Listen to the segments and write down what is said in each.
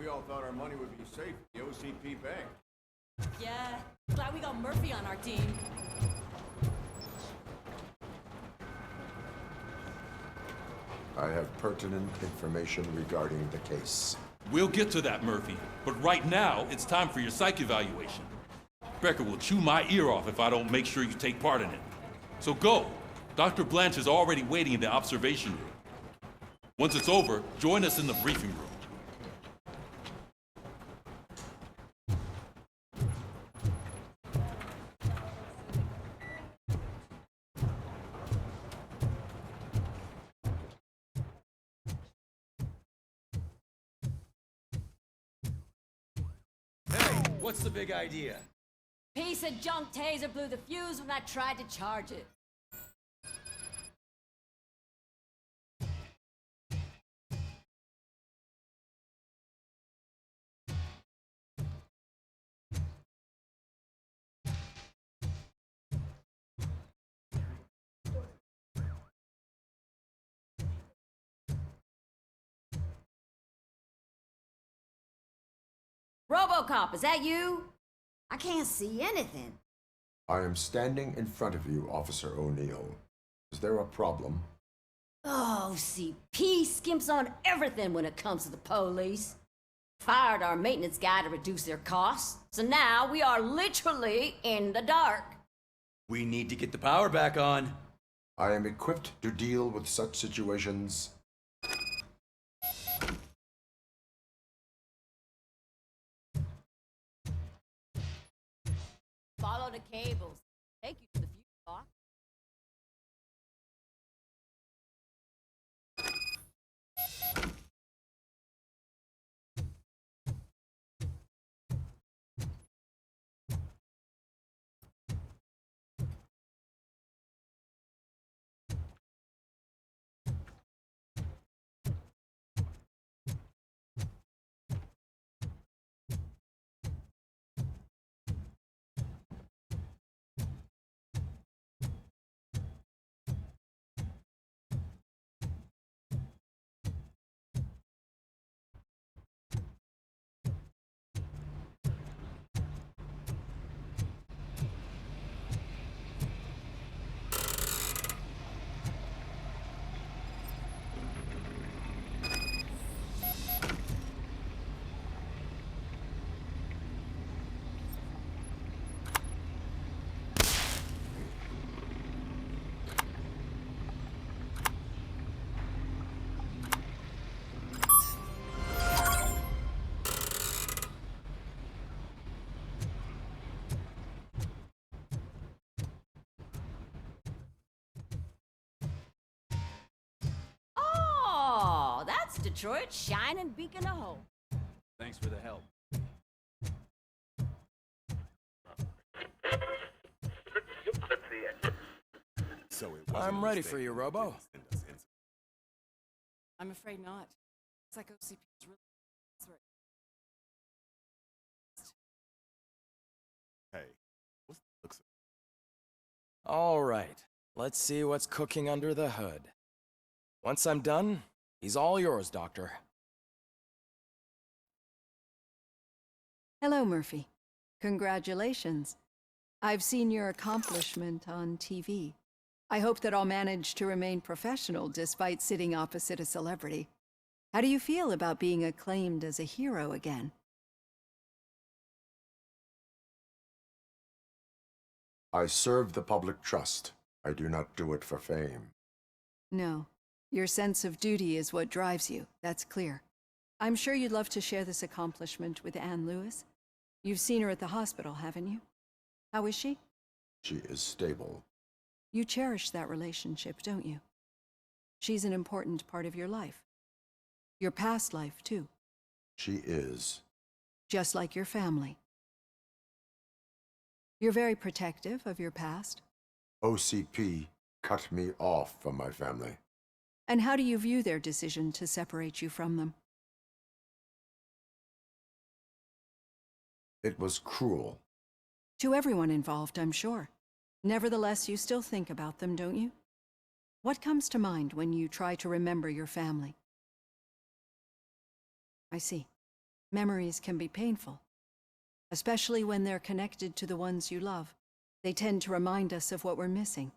We all thought our money would be safe at the OCP Bank. Yeah, glad we got Murphy on our team. I have pertinent information regarding the case. We'll get to that, Murphy. But right now, it's time for your psych evaluation. Becker will chew my ear off if I don't make sure you take part in it. So go. Dr. Blanche is already waiting in the observation room. Once it's over, join us in the briefing room. What's the big idea? Piece of junk taser blew the fuse when I tried to charge it. Robocop, is that you? I can't see anything. I am standing in front of you, Officer O'Neill. Is there a problem? Oh, OCP skimps on everything when it comes to the police. Fired our maintenance guy to reduce their costs, so now we are literally in the dark. We need to get the power back on. I am equipped to deal with such situations. Follow the cables. Take you to the fuse box. Oh, that's Detroit's shining beacon of hope. Thanks for the help. I'm ready for you, Robo. I'm afraid not. It's like OCP's really threat. Hey, what's the looks All right, let's see what's cooking under the hood. Once I'm done, he's all yours, Doctor. Hello, Murphy. Congratulations. I've seen your accomplishment on TV. I hope that I'll manage to remain professional despite sitting opposite a celebrity. How do you feel about being acclaimed as a hero again? I serve the public trust. I do not do it for fame. No. Your sense of duty is what drives you. That's clear. I'm sure you'd love to share this accomplishment with Anne Lewis. You've seen her at the hospital, haven't you? How is she? She is stable. You cherish that relationship, don't you? She's an important part of your life. Your past life, too. She is. Just like your family. You're very protective of your past. OCP cut me off from my family. And how do you view their decision to separate you from them? It was cruel. To everyone involved, I'm sure. Nevertheless, you still think about them, don't you? What comes to mind when you try to remember your family? I see. Memories can be painful, especially when they're connected to the ones you love. They tend to remind us of what we're missing.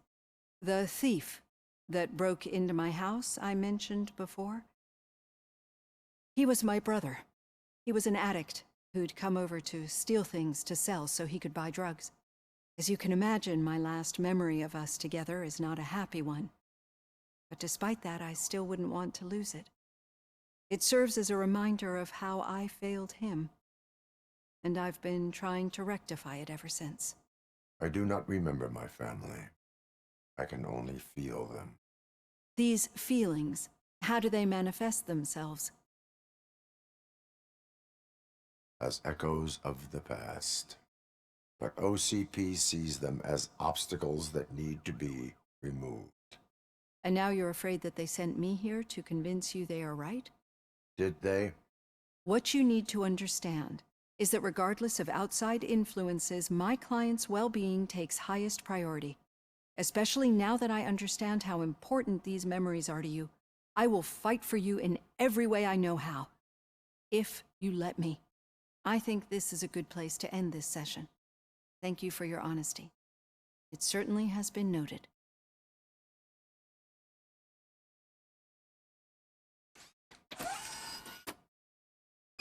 The thief that broke into my house I mentioned before, he was my brother. He was an addict who'd come over to steal things to sell so he could buy drugs. As you can imagine, my last memory of us together is not a happy one. But despite that, I still wouldn't want to lose it. It serves as a reminder of how I failed him, and I've been trying to rectify it ever since. I do not remember my family. I can only feel them. These feelings, how do they manifest themselves? As echoes of the past. But OCP sees them as obstacles that need to be removed. And now you're afraid that they sent me here to convince you they are right? Did they? What you need to understand is that regardless of outside influences, my client's well-being takes highest priority. Especially now that I understand how important these memories are to you, I will fight for you in every way I know how. If you let me. I think this is a good place to end this session. Thank you for your honesty. It certainly has been noted.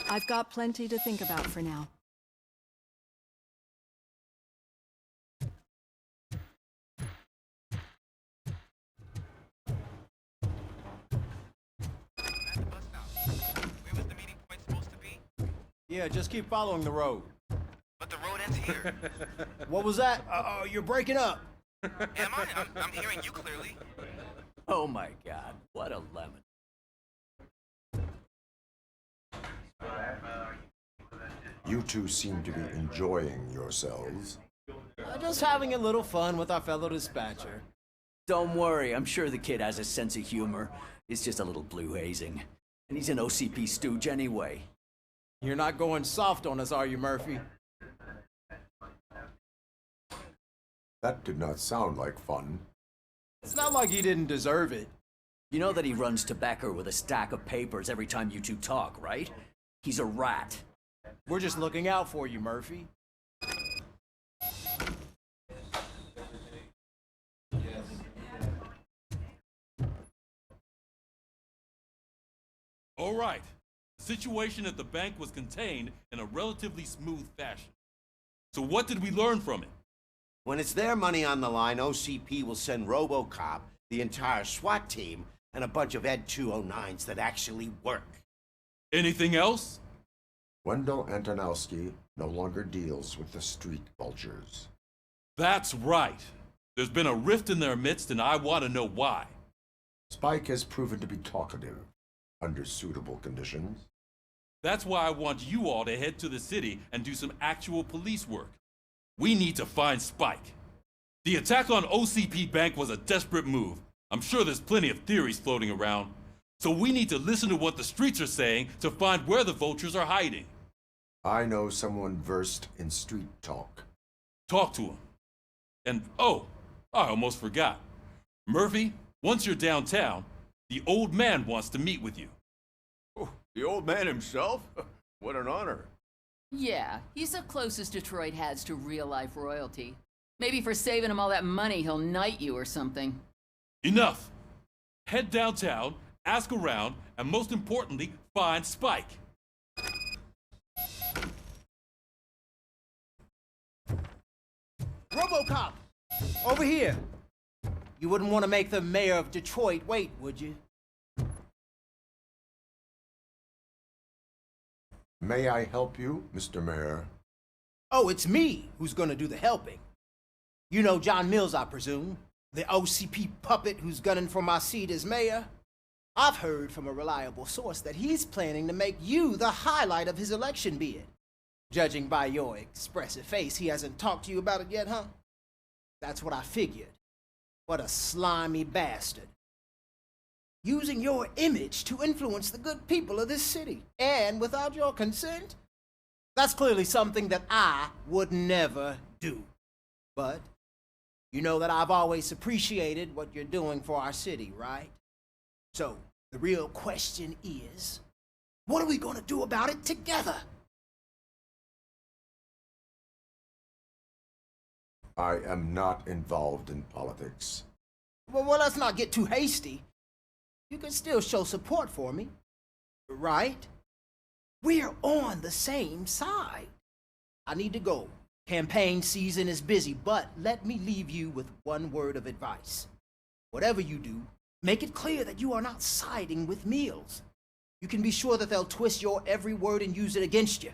I've got plenty to think about for now. Yeah, just keep following the road. But the road ends here. What was that? You're breaking up. Am I? I'm hearing you clearly. Oh my god, what a lemon. You two seem to be enjoying yourselves. Just having a little fun with our fellow dispatcher. Don't worry, I'm sure the kid has a sense of humor. It's just a little blue hazing. And he's an OCP stooge anyway. You're not going soft on us, are you, Murphy? That did not sound like fun. It's not like he didn't deserve it. You know that he runs to Becker with a stack of papers every time you two talk, right? He's a rat. We're just looking out for you, Murphy. All right. The situation at the bank was contained in a relatively smooth fashion. So what did we learn from it? When it's their money on the line, OCP will send Robocop, the entire SWAT team, and a bunch of Ed 209s that actually work. Anything else? Wendell Antonowsky no longer deals with the Street Vultures. That's right. There's been a rift in their midst, and I want to know why. Spike has proven to be talkative, under suitable conditions. That's why I want you all to head to the city and do some actual police work. We need to find Spike. The attack on OCP Bank was a desperate move. I'm sure there's plenty of theories floating around. So we need to listen to what the streets are saying to find where the vultures are hiding. I know someone versed in street talk. Talk to him. And, oh, I almost forgot. Murphy, once you're downtown, the old man wants to meet with you. Oh, the old man himself? What an honor. Yeah, he's the closest Detroit has to real-life royalty. Maybe for saving him all that money, he'll knight you or something. Enough. Head downtown, ask around, and most importantly, find Spike. Robocop! Over here! You wouldn't want to make the mayor of Detroit wait, would you? May I help you, Mr. Mayor? Oh, it's me who's gonna do the helping. You know John Mills, I presume. The OCP puppet who's gunning for my seat as mayor. I've heard from a reliable source that he's planning to make you the highlight of his election bid. Judging by your expressive face, he hasn't talked to you about it yet, huh? That's what I figured. What a slimy bastard. Using your image to influence the good people of this city, and without your consent? That's clearly something that I would never do. But you know that I've always appreciated what you're doing for our city, right? So the real question is, What are we gonna do about it together? I am not involved in politics. Well, let's not get too hasty. You can still show support for me, right? We're on the same side. I need to go. Campaign season is busy, but let me leave you with one word of advice. Whatever you do, make it clear that you are not siding with Mills. You can be sure that they'll twist your every word and use it against you.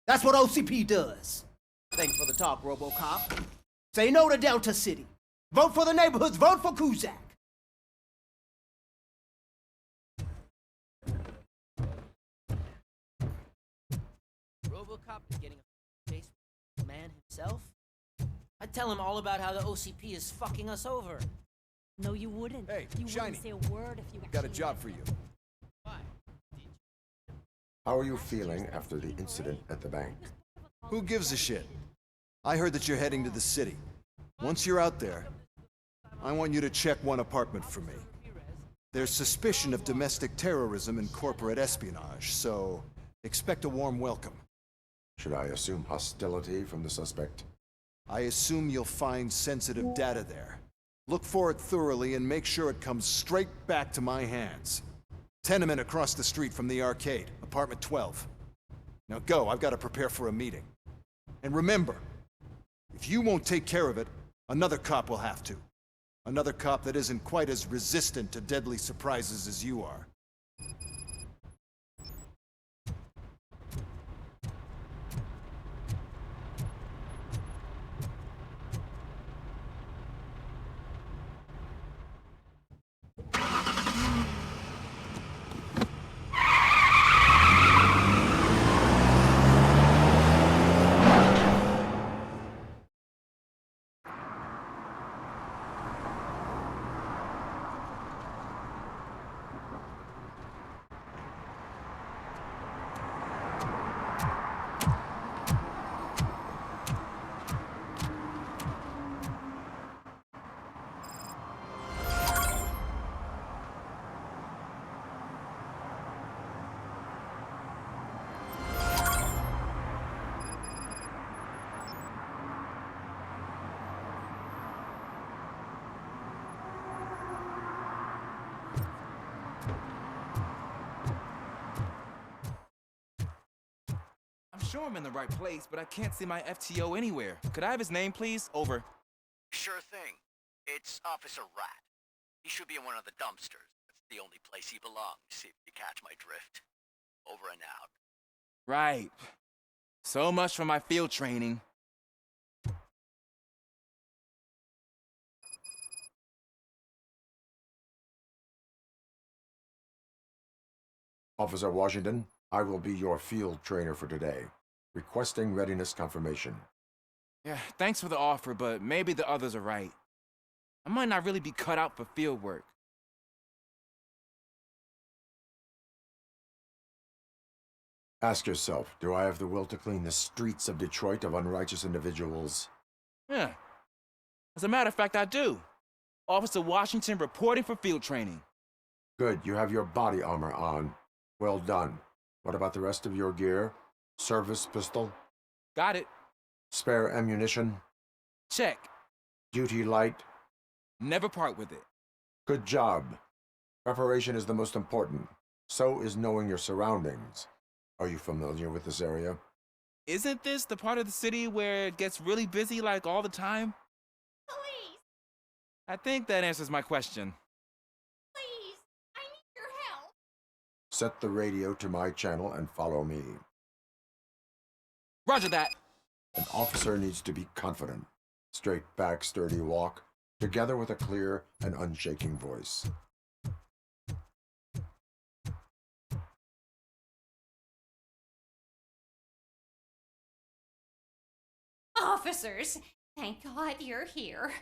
That's what OCP does. Thanks for the talk, Robocop. Say no to Delta City. Vote for the neighborhoods. Vote for Kuzak. Robocop is getting a face with the man himself? I'd tell him all about how the OCP is fucking us over. No, you wouldn't. Hey, you Shiny. wouldn't say a word if you Got a actually job knew. for you. How are you feeling after the incident at the bank? Who gives a shit? I heard that you're heading to the city. Once you're out there, I want you to check one apartment for me. There's suspicion of domestic terrorism and corporate espionage, so expect a warm welcome. Should I assume hostility from the suspect? I assume you'll find sensitive data there. Look for it thoroughly and make sure it comes straight back to my hands. Tenement across the street from the arcade, apartment 12. Now go, I've got to prepare for a meeting. And remember, if you won't take care of it, another cop will have to. Another cop that isn't quite as resistant to deadly surprises as you are. I'm sure I'm in the right place, but I can't see my FTO anywhere. Could I have his name, please? Over. Sure thing. It's Officer Rat. He should be in one of the dumpsters. That's the only place he belongs, if you catch my drift. Over and out. Right. So much for my field training. Officer Washington, I will be your field trainer for today. Requesting readiness confirmation. Yeah, thanks for the offer, but maybe the others are right. I might not really be cut out for field work. Ask yourself, do I have the will to clean the streets of Detroit of unrighteous individuals? Yeah. As a matter of fact, I do. Officer Washington reporting for field training. Good, you have your body armor on. Well done. What about the rest of your gear? Service pistol? Got it. Spare ammunition? Check. Duty light? Never part with it. Good job. Preparation is the most important. So is knowing your surroundings. Are you familiar with this area? Isn't this the part of the city where it gets really busy like all the time? Please, I think that answers my question. please, I need your help. Set the radio to my channel and follow me. Roger that. An officer needs to be confident. Straight back, sturdy walk, together with a clear and unshaking voice. Officers, thank God you're here.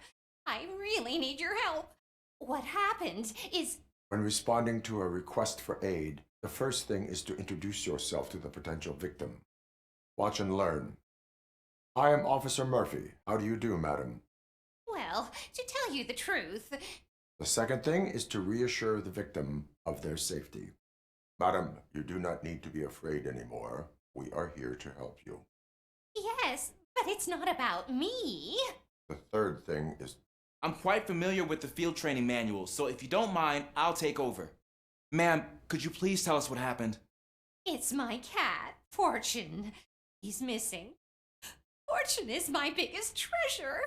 I really need your help. What happened is... When responding to a request for aid, the first thing is to introduce yourself to the potential victim. Watch and learn. I am Officer Murphy. How do you do, madam? Well, to tell you the truth... The second thing is to reassure the victim of their safety. Madam, you do not need to be afraid anymore. We are here to help you. Yes, but it's not about me. The third thing is... I'm quite familiar with the field training manual, so if you don't mind, I'll take over. Ma'am, could you please tell us what happened? It's my cat, Fortune. He's missing. Fortune is my biggest treasure.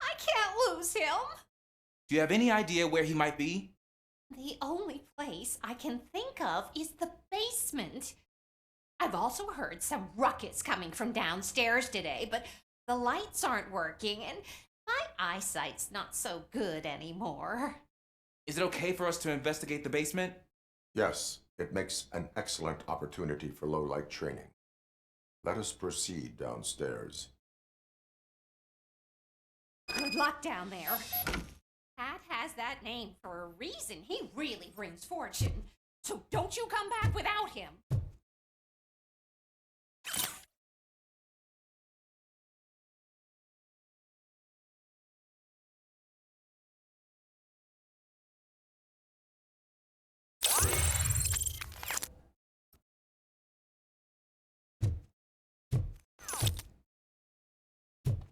I can't lose him. Do you have any idea where he might be? The only place I can think of is the basement. I've also heard some ruckus coming from downstairs today, but the lights aren't working and my eyesight's not so good anymore. Is it okay for us to investigate the basement? Yes, it makes an excellent opportunity for low-light training. Let us proceed downstairs. Good luck down there. Pat has that name for a reason. He really brings fortune. So don't you come back without him.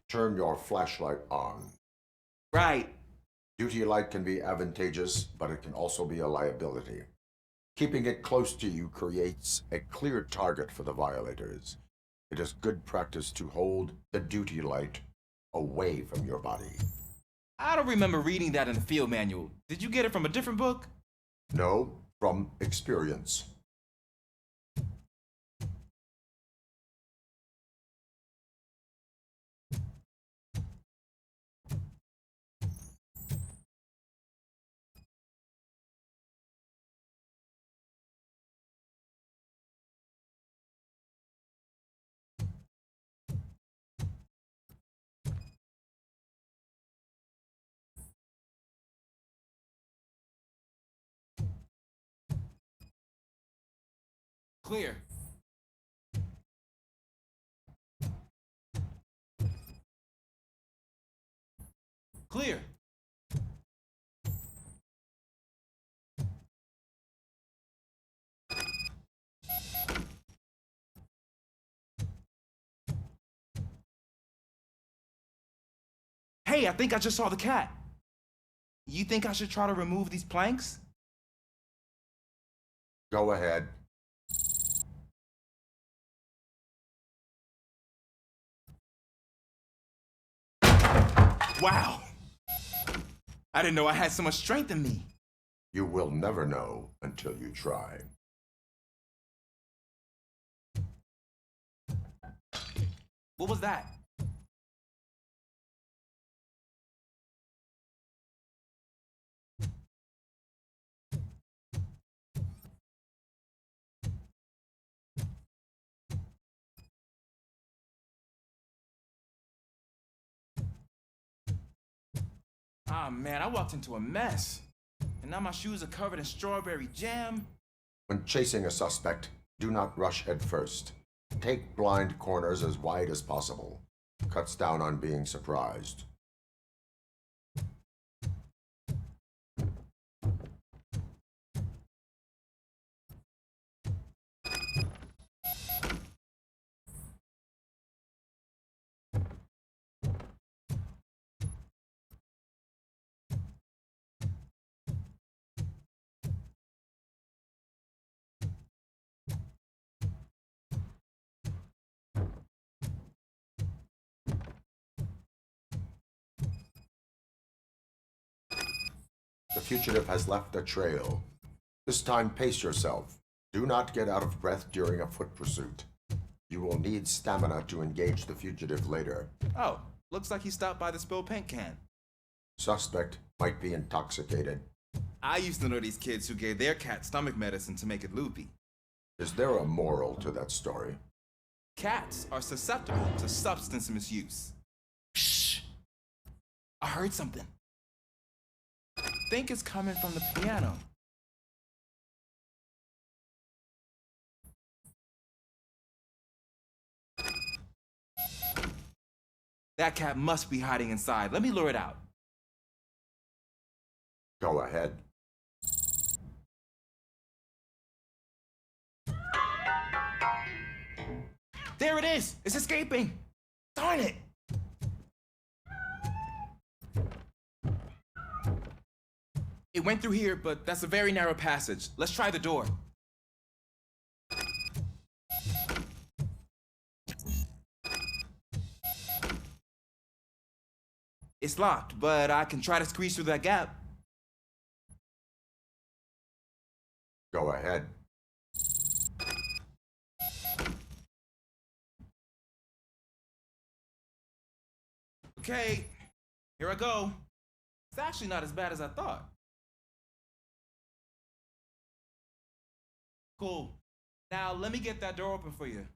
Turn your flashlight on. Right. Duty light can be advantageous, but it can also be a liability. Keeping it close to you creates a clear target for the violators. It is good practice to hold the duty light away from your body. I don't remember reading that in the field manual. Did you get it from a different book? No, from experience. Clear. Clear. Hey, I think I just saw the cat. You think I should try to remove these planks? Go ahead. Wow. I didn't know I had so much strength in me. You will never know until you try. What was that? Ah, man, I walked into a mess. And now my shoes are covered in strawberry jam. When chasing a suspect, do not rush head first. Take blind corners as wide as possible. Cuts down on being surprised. The fugitive has left a trail. This time, pace yourself. Do not get out of breath during a foot pursuit. You will need stamina to engage the fugitive later. Oh, looks like he stopped by the spilled paint can. Suspect might be intoxicated. I used to know these kids who gave their cat stomach medicine to make it loopy. Is there a moral to that story? Cats are susceptible to substance misuse. Shh! I heard something. I think it's coming from the piano. That cat must be hiding inside. Let me lure it out. Go ahead. There it is! It's escaping! Darn it! It went through here, but that's a very narrow passage. Let's try the door. It's locked, but I can try to squeeze through that gap. Go ahead. Okay, here I go. It's actually not as bad as I thought. Cool. Now let me get that door open for you.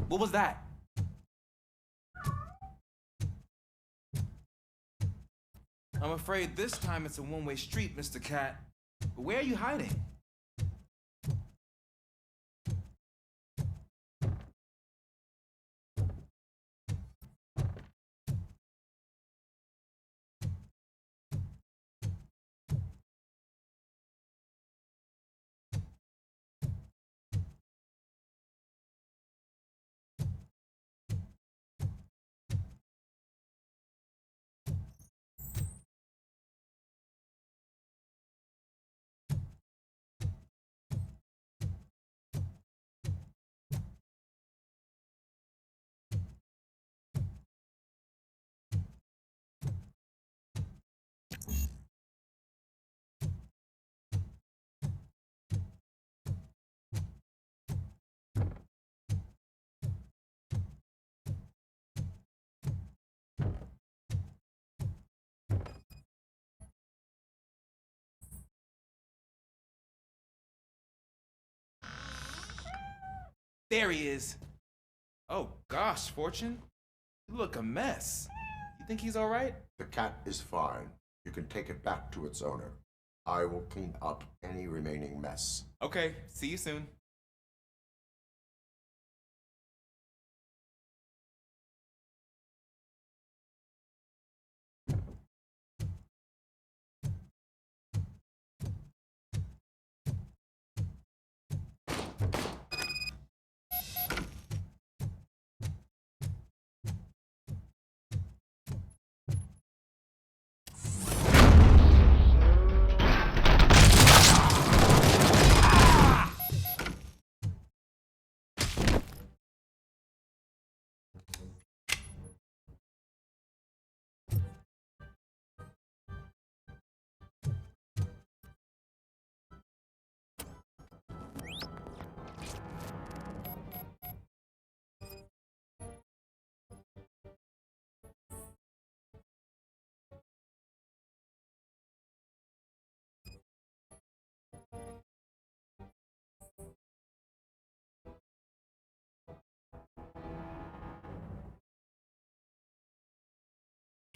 What was that? I'm afraid this time it's a one-way street, Mr. Cat. But where are you hiding? There he is. Oh gosh, Fortune. You look a mess. You think he's all right? The cat is fine. You can take it back to its owner. I will clean up any remaining mess. Okay, see you soon.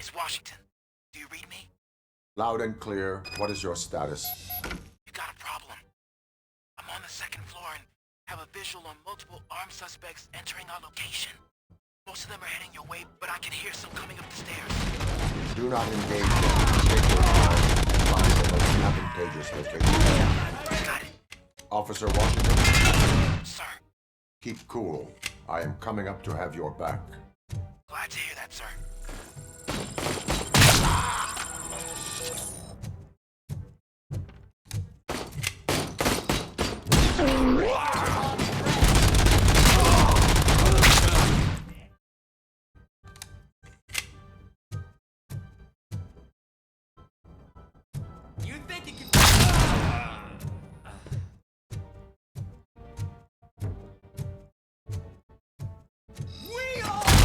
It's Washington. Do you read me? Loud and clear. What is your status? You got a problem. I'm on the second floor and have a visual on multiple armed suspects entering our location. Most of them are heading your way, but I can hear some coming up the stairs. Do not engage them. Take your time and find the most advantageous location. Got it. Officer Washington. Sir. Keep cool. I am coming up to have your back. Glad to hear that, sir. You think you can... We are...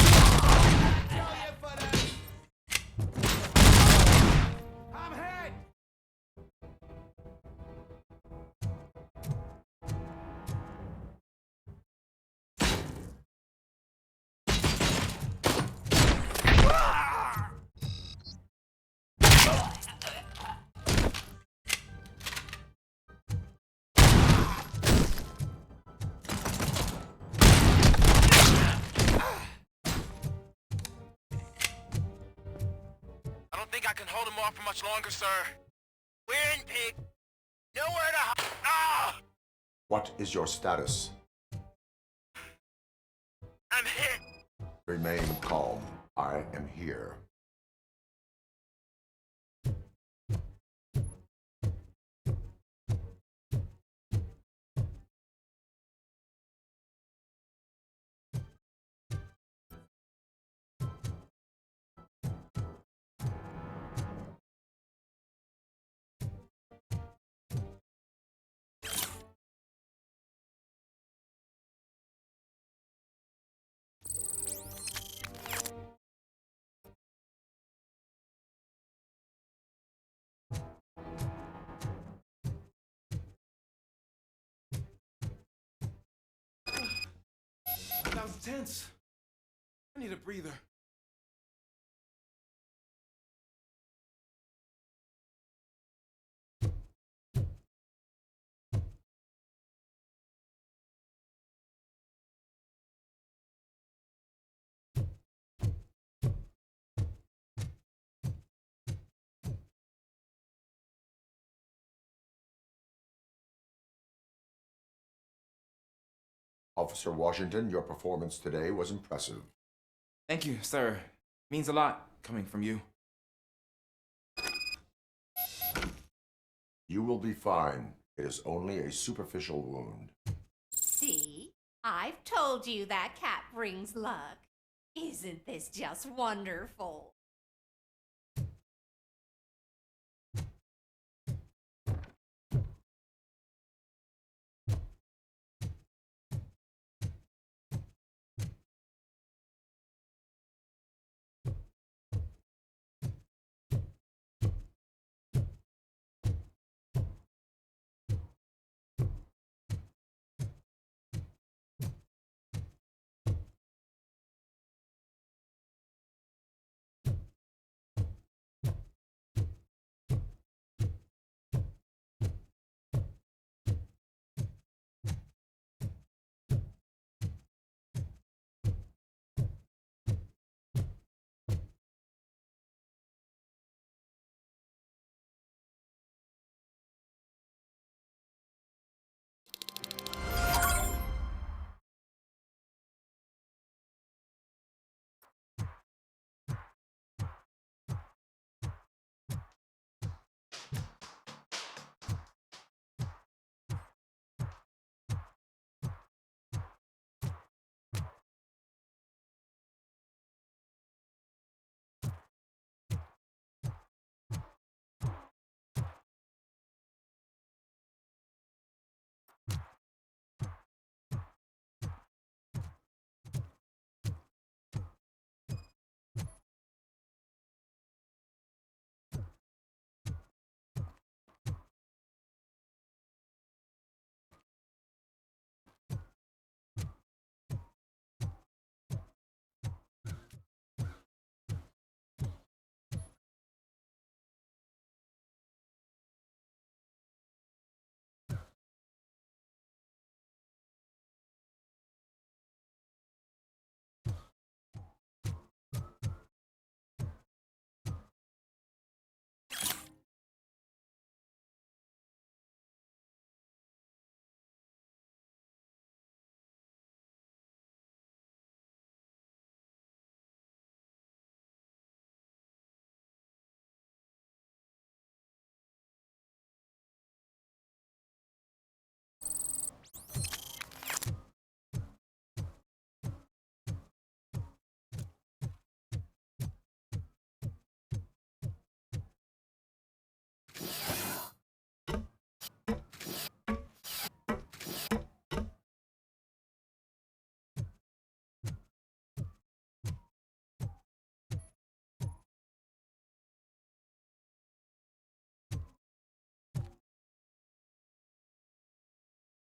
don't think I can hold him off for much longer, sir. We're in, pig. Nowhere to hide. Ah! What is your status? I'm hit. Remain calm. I am here. That was tense. I need a breather. Officer Washington, your performance today was impressive. Thank you, sir. Means a lot coming from you. You will be fine. It is only a superficial wound. See? I've told you that cat brings luck. Isn't this just wonderful?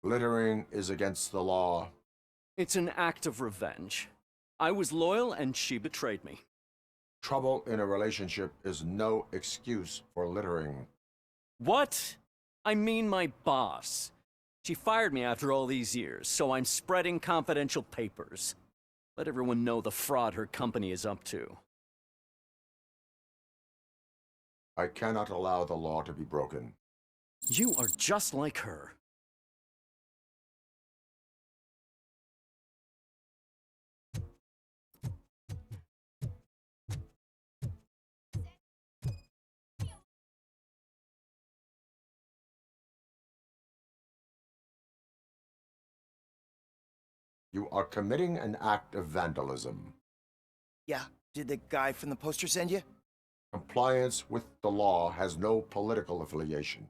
Littering is against the law. It's an act of revenge. I was loyal and she betrayed me. Trouble in a relationship is no excuse for littering. What? I mean my boss. She fired me after all these years, so I'm spreading confidential papers. Let everyone know the fraud her company is up to. I cannot allow the law to be broken. You are just like her. You are committing an act of vandalism. Yeah, did the guy from the poster send you? Compliance with the law has no political affiliation.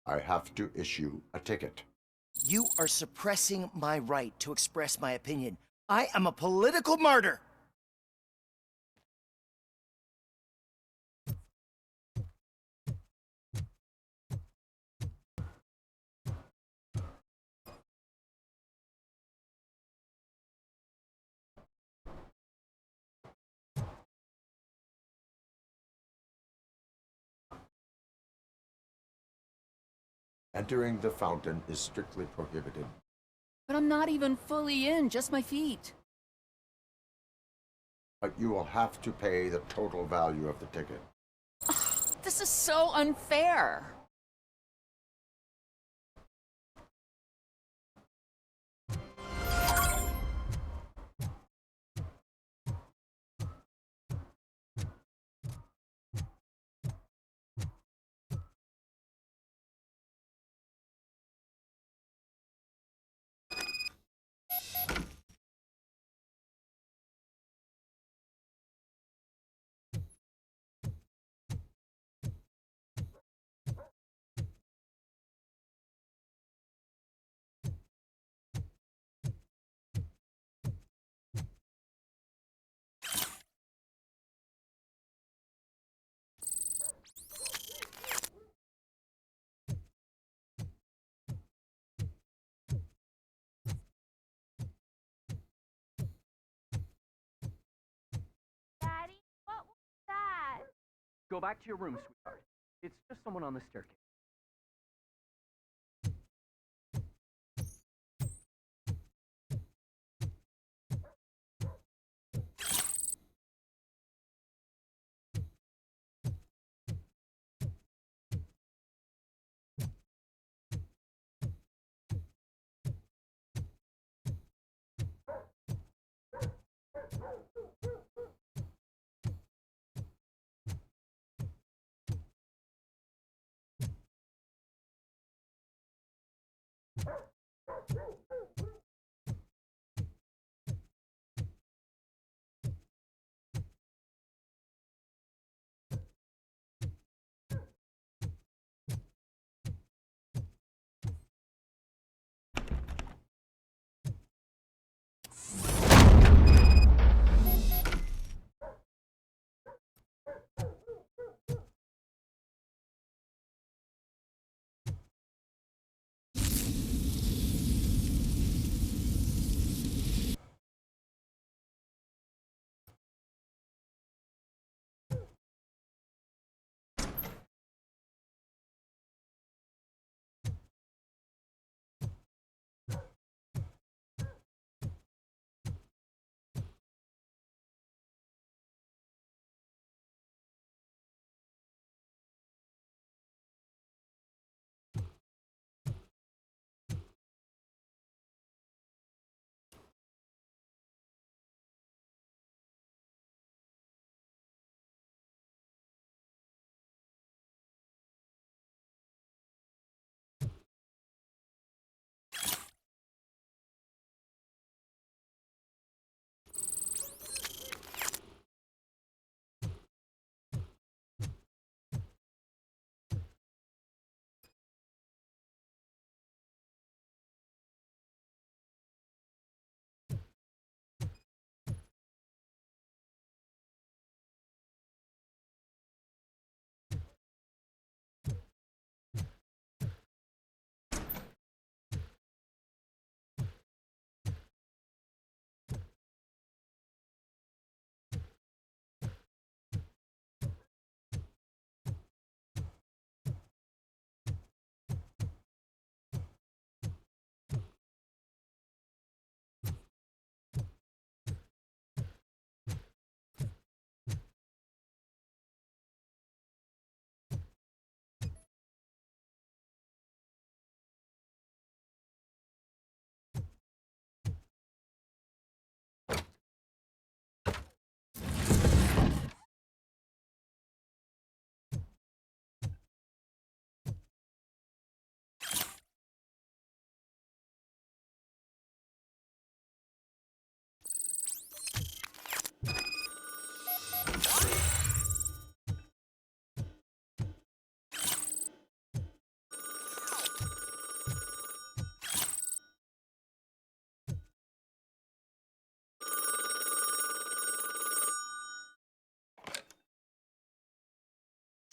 I have to issue a ticket. You are suppressing my right to express my opinion. I am a political martyr! Entering the fountain is strictly prohibited. But I'm not even fully in, just my feet. But you will have to pay the total value of the ticket. This is so unfair. Daddy, what was that? Go back to your room, sweetheart. It's just someone on the staircase.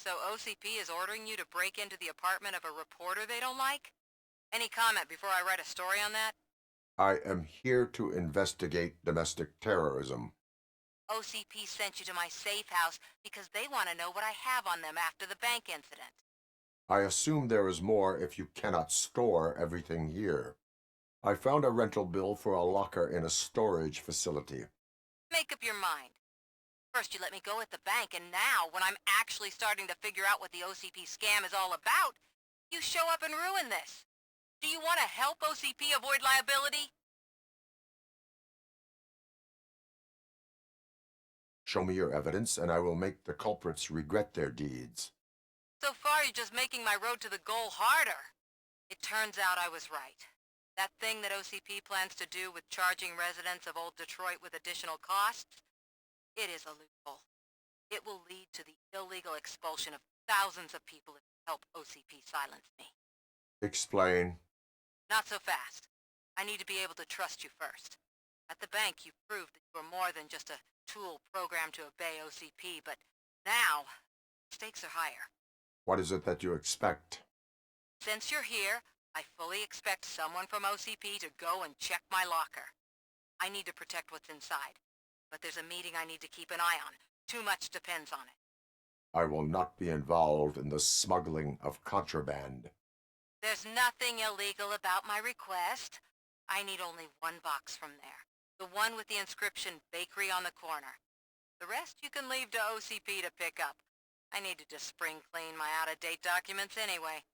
So OCP is ordering you to break into the apartment of a reporter they don't like? Any comment before I write a story on that? I am here to investigate domestic terrorism. OCP sent you to my safe house because they want to know what I have on them after the bank incident. I assume there is more if you cannot store everything here. I found a rental bill for a locker in a storage facility. Make up your mind. First you let me go at the bank, and now, when I'm actually starting to figure out what the OCP scam is all about, you show up and ruin this. Do you want to help OCP avoid liability? Show me your evidence, and I will make the culprits regret their deeds. So far, you're just making my road to the goal harder. It turns out I was right. That thing that OCP plans to do with charging residents of Old Detroit with additional costs, it is a loophole. It will lead to the illegal expulsion of thousands of people if you help OCP silence me. Explain. Not so fast. I need to be able to trust you first. At the bank, you proved that you were more than just a tool programmed to obey OCP, but now, stakes are higher. What is it that you expect? Since you're here, I fully expect someone from OCP to go and check my locker. I need to protect what's inside, but there's a meeting I need to keep an eye on. Too much depends on it. I will not be involved in the smuggling of contraband. There's nothing illegal about my request. I need only one box from there. The one with the inscription Bakery on the corner. The rest you can leave to OCP to pick up. I needed to spring clean my out-of-date documents anyway.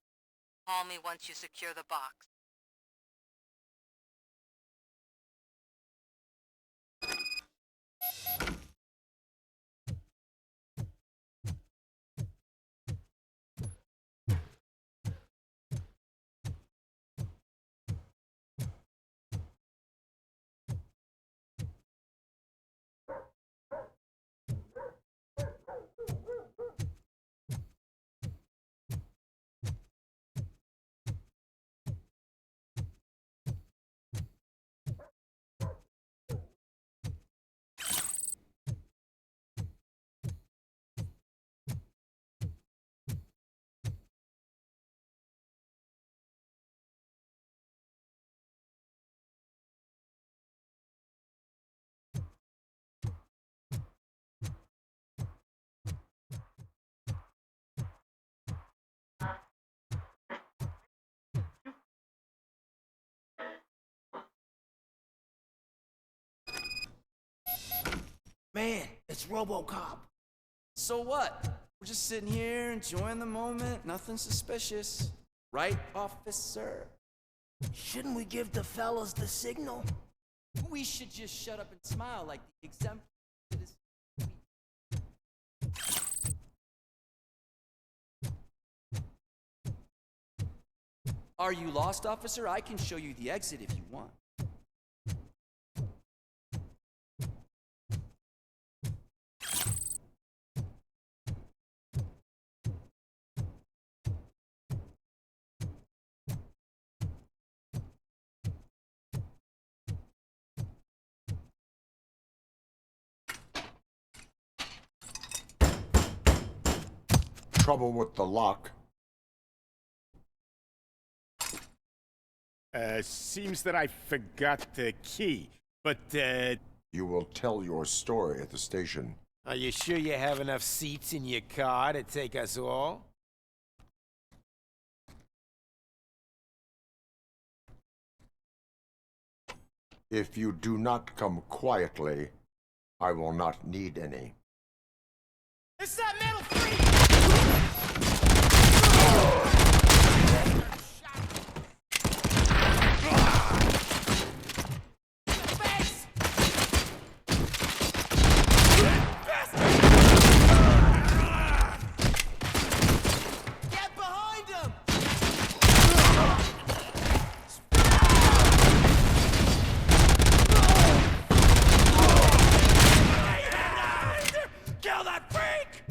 Call me once you secure the box. Man, it's Robocop. So what? We're just sitting here enjoying the moment, nothing suspicious. Right, officer? Shouldn't we give the fellas the signal? We should just shut up and smile like the exempt citizen. Are you lost, officer? I can show you the exit if you want. Trouble with the lock. Seems that I forgot the key, but, You will tell your story at the station. Are you sure you have enough seats in your car to take us all? If you do not come quietly, I will not need any. It's that metal freak! Get behind him! Kill that freak!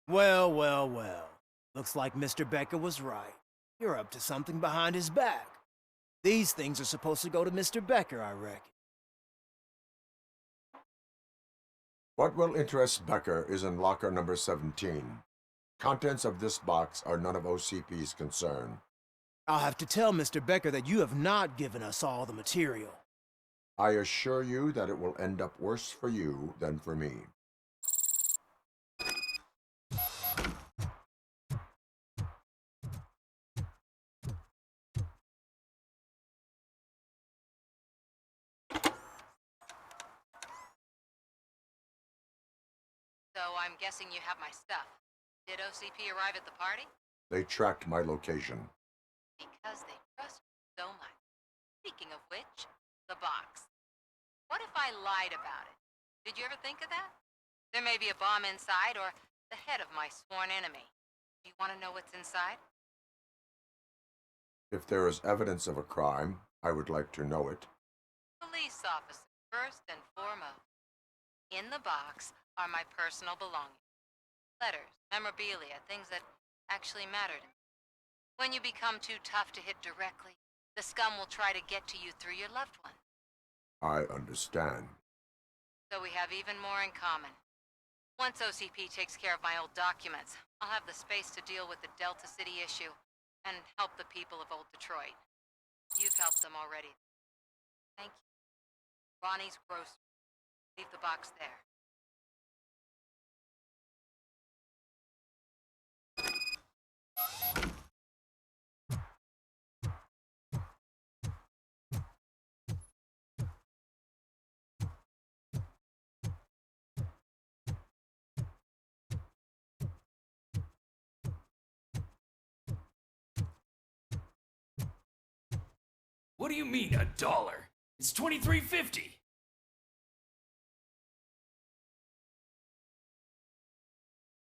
Well, well, well. Looks like Mr. Becker was right. You're up to something behind his back. These things are supposed to go to Mr. Becker, I reckon. What will interest Becker is in locker number 17. Contents of this box are none of OCP's concern. I'll have to tell Mr. Becker that you have not given us all the material. I assure you that it will end up worse for you than for me. So I'm guessing you have my stuff. Did OCP arrive at the party? They tracked my location. Because they trust you so much. Speaking of which, the box. What if I lied about it? Did you ever think of that? There may be a bomb inside or the head of my sworn enemy. Do you want to know what's inside? If there is evidence of a crime, I would like to know it. Police officer, first and foremost. In the box are my personal belongings. Letters, memorabilia, things that actually matter to me. When you become too tough to hit directly, the scum will try to get to you through your loved one. I understand. So we have even more in common. Once OCP takes care of my old documents, I'll have the space to deal with the Delta City issue and help the people of Old Detroit. You've helped them already. Thank you. Ronnie's grocery. Leave the box there. What do you mean, $1? It's $23.50.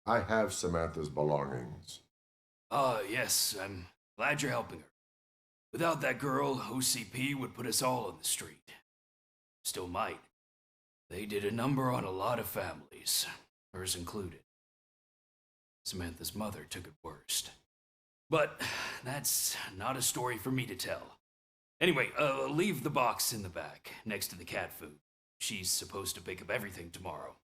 I have Samantha's belongings. Yes, I'm glad you're helping her. Without that girl, OCP would put us all on the street. Still might. They did a number on a lot of families, hers included. Samantha's mother took it worst. But that's not a story for me to tell. Anyway, leave the box in the back, next to the cat food. She's supposed to pick up everything tomorrow.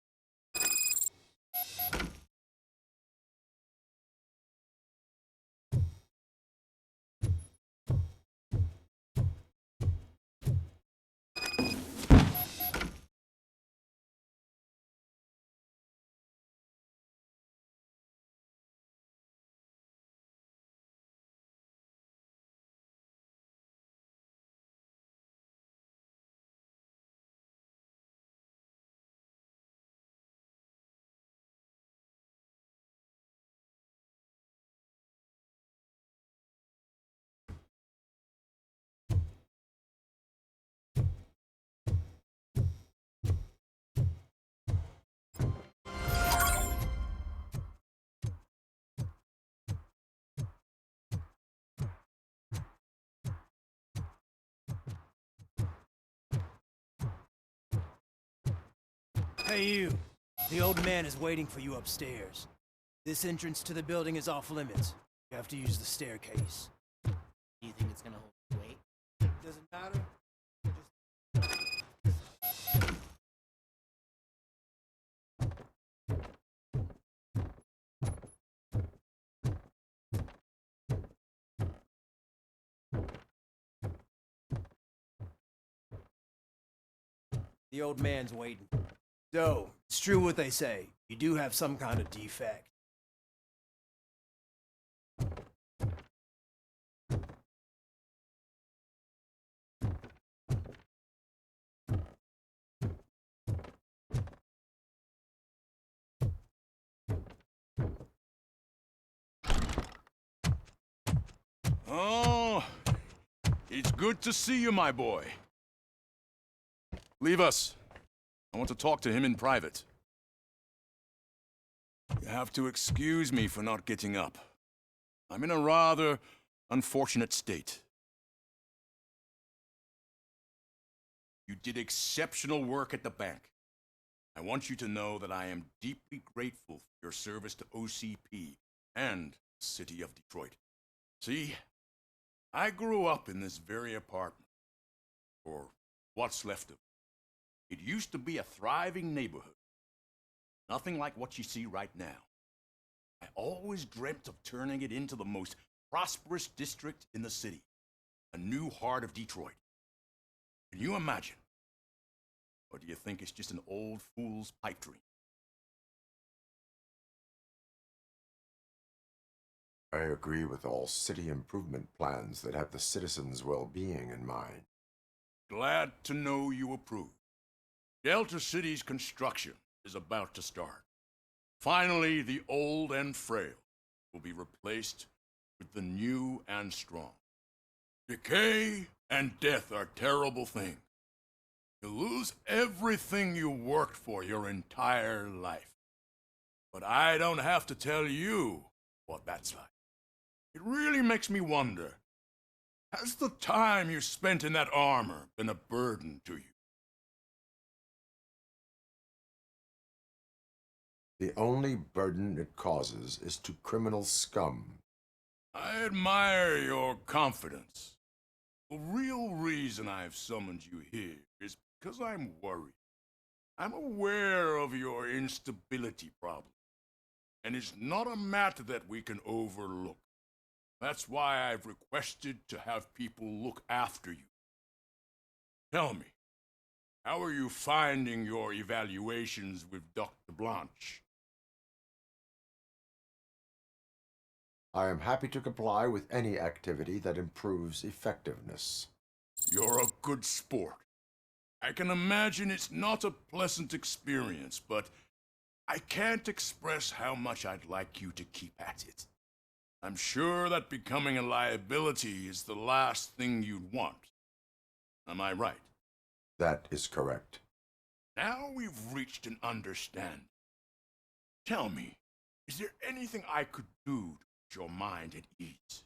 Hey, you. The old man is waiting for you upstairs. This entrance to the building is off limits. You have to use the staircase. Do you think it's gonna hold weight? Doesn't matter. The old man's waiting. So, it's true what they say. You do have some kind of defect. Oh, it's good to see you, my boy. Leave us. I want to talk to him in private. You have to excuse me for not getting up. I'm in a rather unfortunate state. You did exceptional work at the bank. I want you to know that I am deeply grateful for your service to OCP and the city of Detroit. See, I grew up in this very apartment, or what's left of it. It used to be a thriving neighborhood. Nothing like what you see right now. I always dreamt of turning it into the most prosperous district in the city, a new heart of Detroit. Can you imagine? Or do you think it's just an old fool's pipe dream? I agree with all city improvement plans that have the citizens' well-being in mind. Glad to know you approve. Delta City's construction is about to start. Finally, the old and frail will be replaced with the new and strong. Decay and death are terrible things. You lose everything you worked for your entire life. But I don't have to tell you what that's like. It really makes me wonder, has the time you spent in that armor been a burden to you? The only burden it causes is to criminal scum. I admire your confidence. The real reason I've summoned you here is because I'm worried. I'm aware of your instability problem, and it's not a matter that we can overlook. That's why I've requested to have people look after you. Tell me, how are you finding your evaluations with Dr. Blanche? I am happy to comply with any activity that improves effectiveness. You're a good sport. I can imagine it's not a pleasant experience, but I can't express how much I'd like you to keep at it. I'm sure that becoming a liability is the last thing you'd want. Am I right? That is correct. Now we've reached an understanding. Tell me, is there anything I could do to put your mind at ease?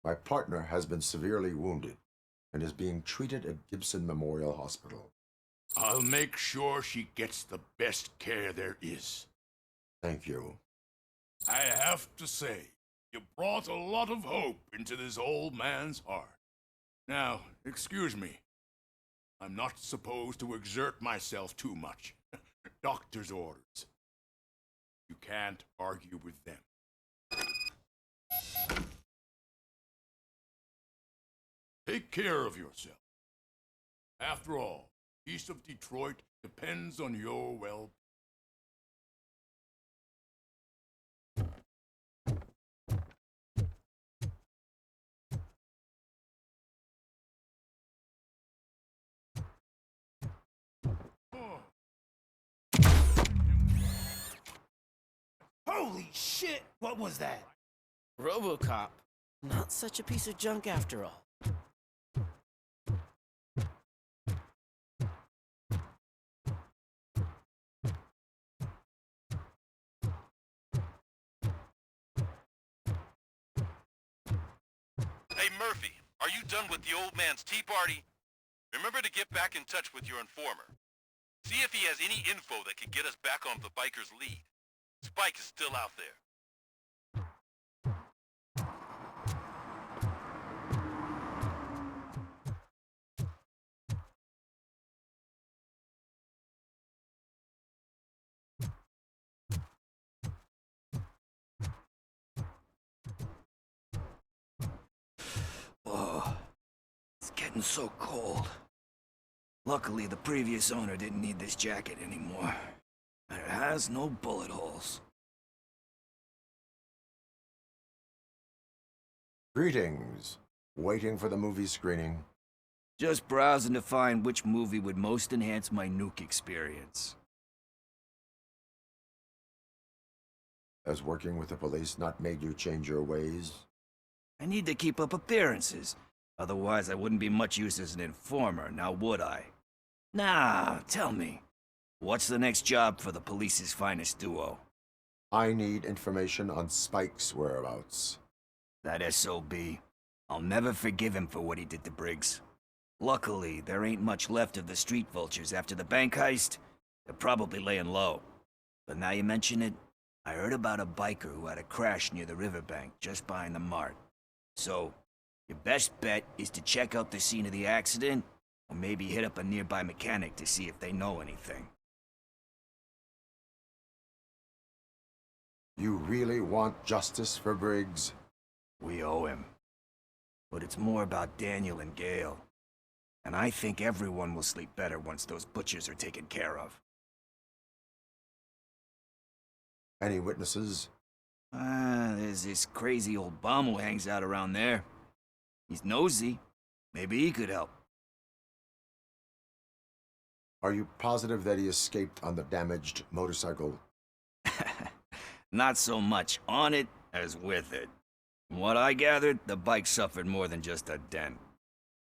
My partner has been severely wounded and is being treated at Gibson Memorial Hospital. I'll make sure she gets the best care there is. Thank you. I have to say, you brought a lot of hope into this old man's heart. Now, excuse me. I'm not supposed to exert myself too much. Doctor's orders. You can't argue with them. Take care of yourself. After all, the peace of Detroit depends on your well-being. Holy shit! What was that? Robocop. Not such a piece of junk after all. Hey Murphy, are you done with the old man's tea party? Remember to get back in touch with your informer. See if he has any info that could get us back on the biker's lead. Spike is still out there. Oh, it's getting so cold. Luckily, the previous owner didn't need this jacket anymore. And it has no bullet holes. Greetings. Waiting for the movie screening. Just browsing to find which movie would most enhance my nuke experience. Has working with the police not made you change your ways? I need to keep up appearances. Otherwise, I wouldn't be much use as an informer, now would I? Nah, tell me. What's the next job for the police's finest duo? I need information on Spike's whereabouts. That SOB. I'll never forgive him for what he did to Briggs. Luckily, there ain't much left of the Street Vultures after the bank heist. They're probably laying low. But now you mention it, I heard about a biker who had a crash near the riverbank just behind the mart. So, your best bet is to check out the scene of the accident, or maybe hit up a nearby mechanic to see if they know anything. You really want justice for Briggs? We owe him. But it's more about Daniel and Gale. And I think everyone will sleep better once those butchers are taken care of. Any witnesses? There's this crazy old bum who hangs out around there. He's nosy. Maybe he could help. Are you positive that he escaped on the damaged motorcycle? Not so much on it as with it. From what I gathered, the bike suffered more than just a dent.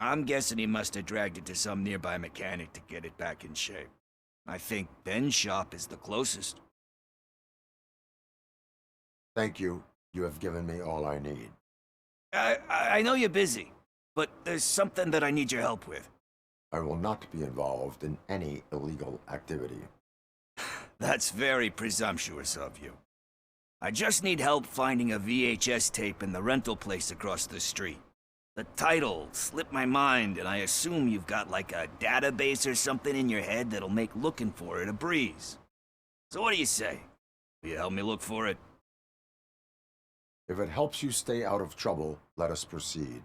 I'm guessing he must have dragged it to some nearby mechanic to get it back in shape. I think Ben's shop is the closest. Thank you. You have given me all I need. I know you're busy, but there's something that I need your help with. I will not be involved in any illegal activity. That's very presumptuous of you. I just need help finding a VHS tape in the rental place across the street. The title slipped my mind, and I assume you've got like a database or something in your head that'll make looking for it a breeze. So what do you say? Will you help me look for it? If it helps you stay out of trouble, let us proceed.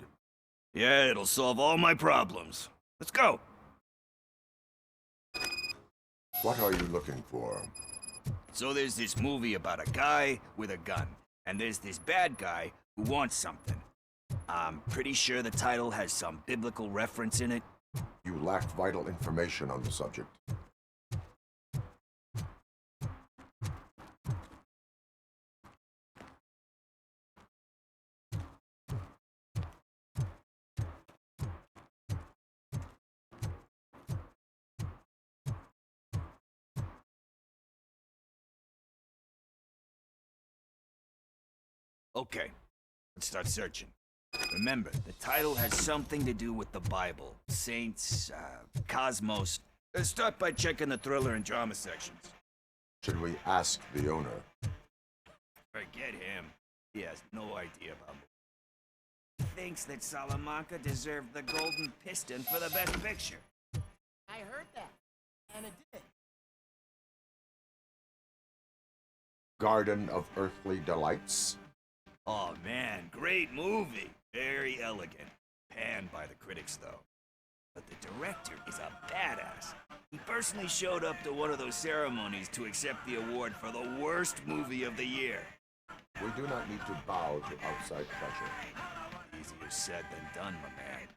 Yeah, it'll solve all my problems. Let's go! What are you looking for? So there's this movie about a guy with a gun, and there's this bad guy who wants something. I'm pretty sure the title has some biblical reference in it. You lack vital information on the subject. Okay, let's start searching. Remember, the title has something to do with the Bible, saints, cosmos. Let's start by checking the thriller and drama sections. Should we ask the owner? Forget him. He has no idea about me. He thinks that Salamanca deserved the Golden Piston for the Best Picture. I heard that, and it did. Garden of Earthly Delights? Oh man, great movie. Very elegant. Panned by the critics, though. But the director is a badass. He personally showed up to one of those ceremonies to accept the award for the worst movie of the year. We do not need to bow to outside pressure. Easier said than done, my man.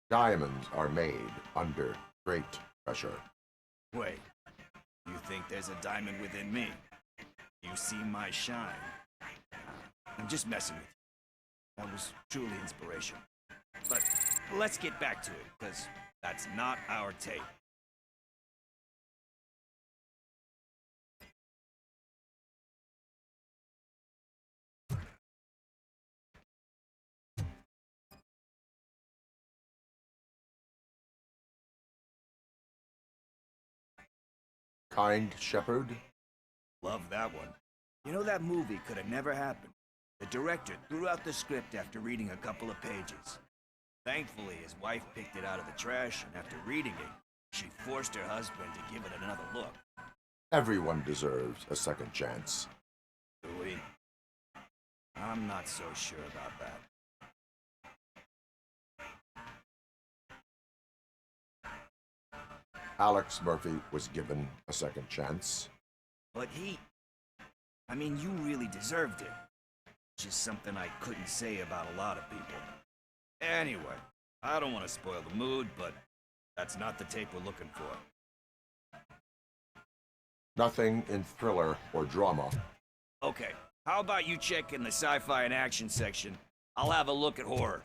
Diamonds are made under great pressure. Wait, you think there's a diamond within me? You see my shine. I'm just messing with you. That was truly inspiration. But let's get back to it, because that's not our tape. Kind Shepherd? Love that one. You know, that movie could have never happened. The director threw out the script after reading a couple of pages. Thankfully, his wife picked it out of the trash, and after reading it, she forced her husband to give it another look. Everyone deserves a second chance. Louis, I'm not so sure about that. Alex Murphy was given a second chance. But I mean, you really deserved it. Which is something I couldn't say about a lot of people. Anyway, I don't want to spoil the mood, but that's not the tape we're looking for. Nothing in thriller or drama. Okay, how about you check in the sci-fi and action section? I'll have a look at horror.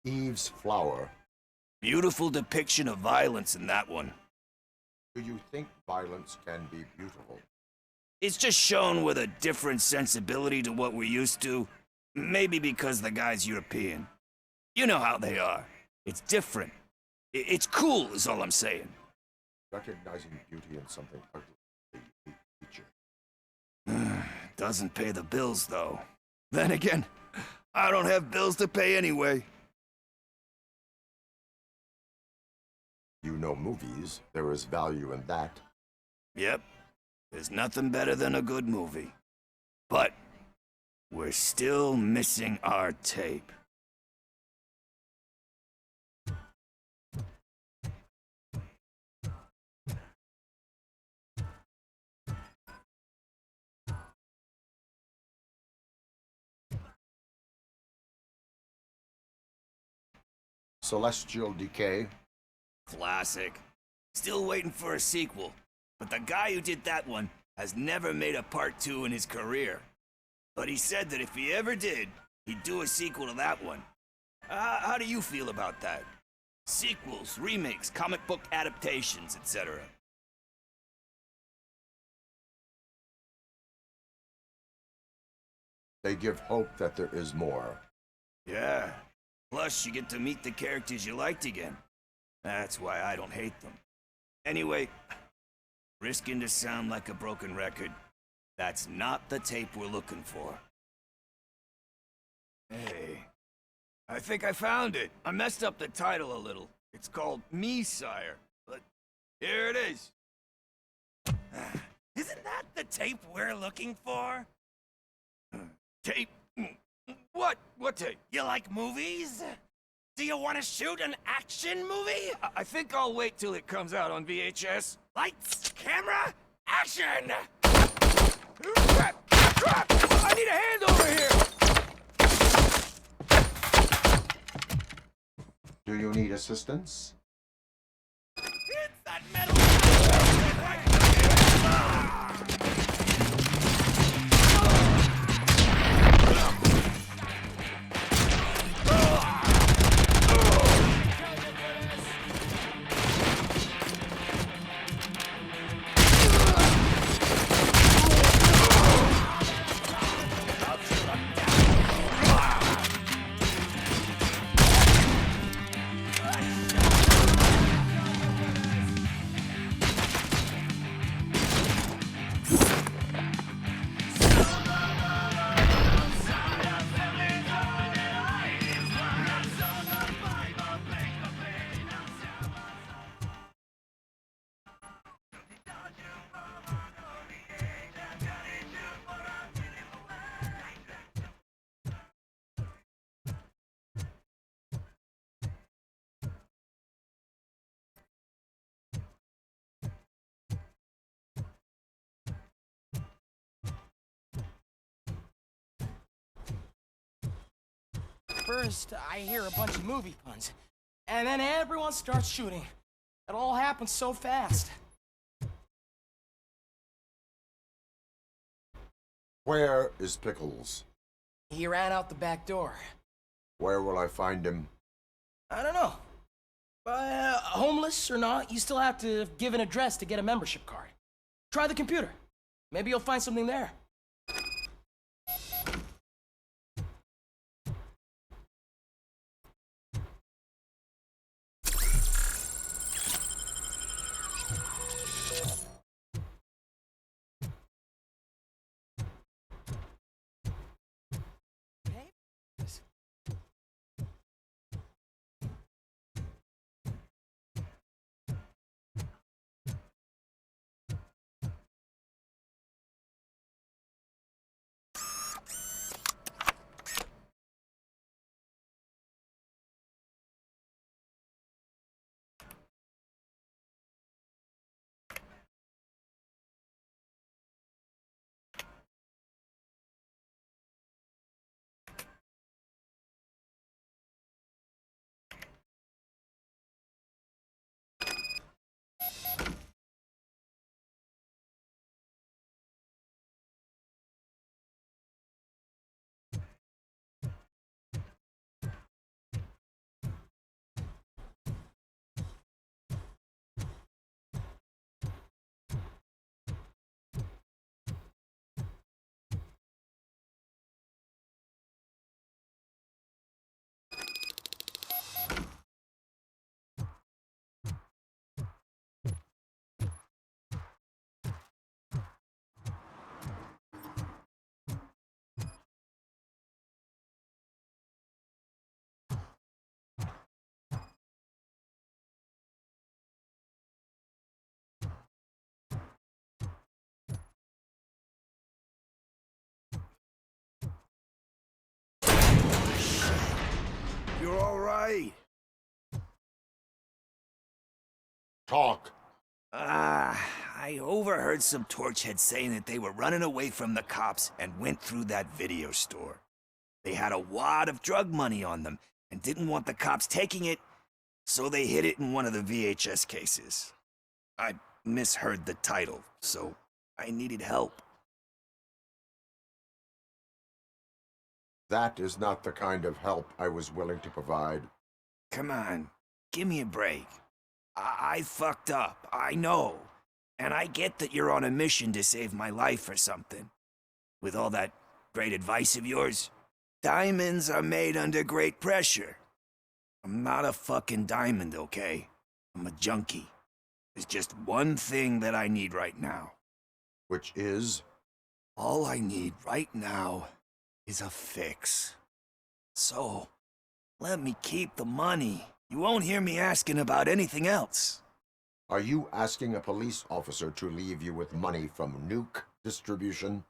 Eve's flower. Beautiful depiction of violence in that one. Do you think violence can be beautiful? It's just shown with a different sensibility to what we're used to. Maybe because the guy's European. You know how they are. It's different. It's cool, is all I'm saying. Recognizing beauty in something ugly is a unique feature. Doesn't pay the bills, though. Then again, I don't have bills to pay anyway. You know movies. There is value in that. Yep. There's nothing better than a good movie. But we're still missing our tape. Celestial Decay. Classic. Still waiting for a sequel. But the guy who did that one has never made a part 2 in his career. But he said that if he ever did, he'd do a sequel to that one. How do you feel about that? Sequels, remakes, comic book adaptations, etc. They give hope that there is more. Yeah. Plus, you get to meet the characters you liked again. That's why I don't hate them. Anyway, risking to sound like a broken record, that's not the tape we're looking for. Hey, I think I found it. I messed up the title a little. It's called Me, Sire. But here it is. Isn't that the tape we're looking for? Tape? What? What tape? You like movies? Do you want to shoot an action movie? I think I'll wait till it comes out on VHS. Lights, camera, action! Crap! Crap! I need a hand over here! Do you need assistance? It's that metal! First, I hear a bunch of movie puns, and then everyone starts shooting. It all happens so fast. Where is Pickles? He ran out the back door. Where will I find him? I don't know. Homeless or not, you still have to give an address to get a membership card. Try the computer. Maybe you'll find something there. you're all right. Talk. I overheard some torchheads saying that they were running away from the cops and went through that video store. They had a wad of drug money on them and didn't want the cops taking it, so they hid it in one of the VHS cases. I misheard the title, so I needed help. That is not the kind of help I was willing to provide. Come on, give me a break. I fucked up, I know. And I get that you're on a mission to save my life or something. With all that great advice of yours, diamonds are made under great pressure. I'm not a fucking diamond, okay? I'm a junkie. There's just one thing that I need right now. Which is? All I need right now is a fix. So, let me keep the money. You won't hear me asking about anything else. Are you asking a police officer to leave you with money from nuke distribution?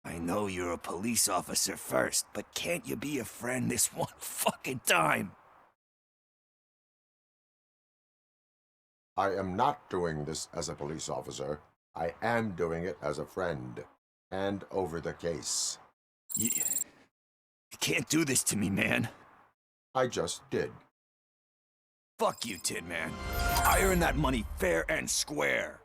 I know you're a police officer first, but can't you be a friend this one fucking time? I am not doing this as a police officer. I am doing it as a friend. Hand over the case. You can't do this to me, man. I just did. Fuck you, Tin Man. I earned that money fair and square.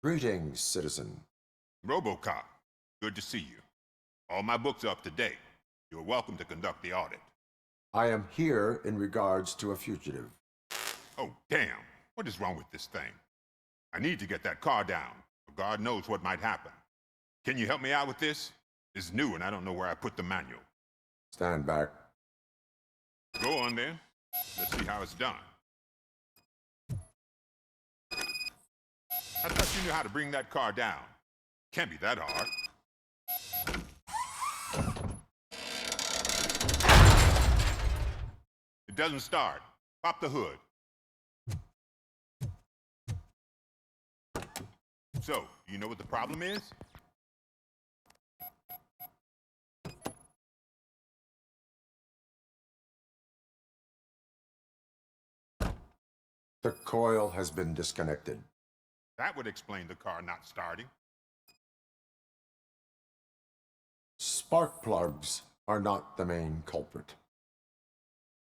Greetings, citizen. Robocop, good to see you. All my books are up to date. You're welcome to conduct the audit. I am here in regards to a fugitive. Oh, damn. What is wrong with this thing? I need to get that car down, or God knows what might happen. Can you help me out with this? It's new and I don't know where I put the manual. Stand back. Go on then. Let's see how it's done. I thought you knew how to bring that car down. Can't be that hard. It doesn't start. Pop the hood. So, do you know what the problem is? The coil has been disconnected. That would explain the car not starting. Spark plugs are not the main culprit.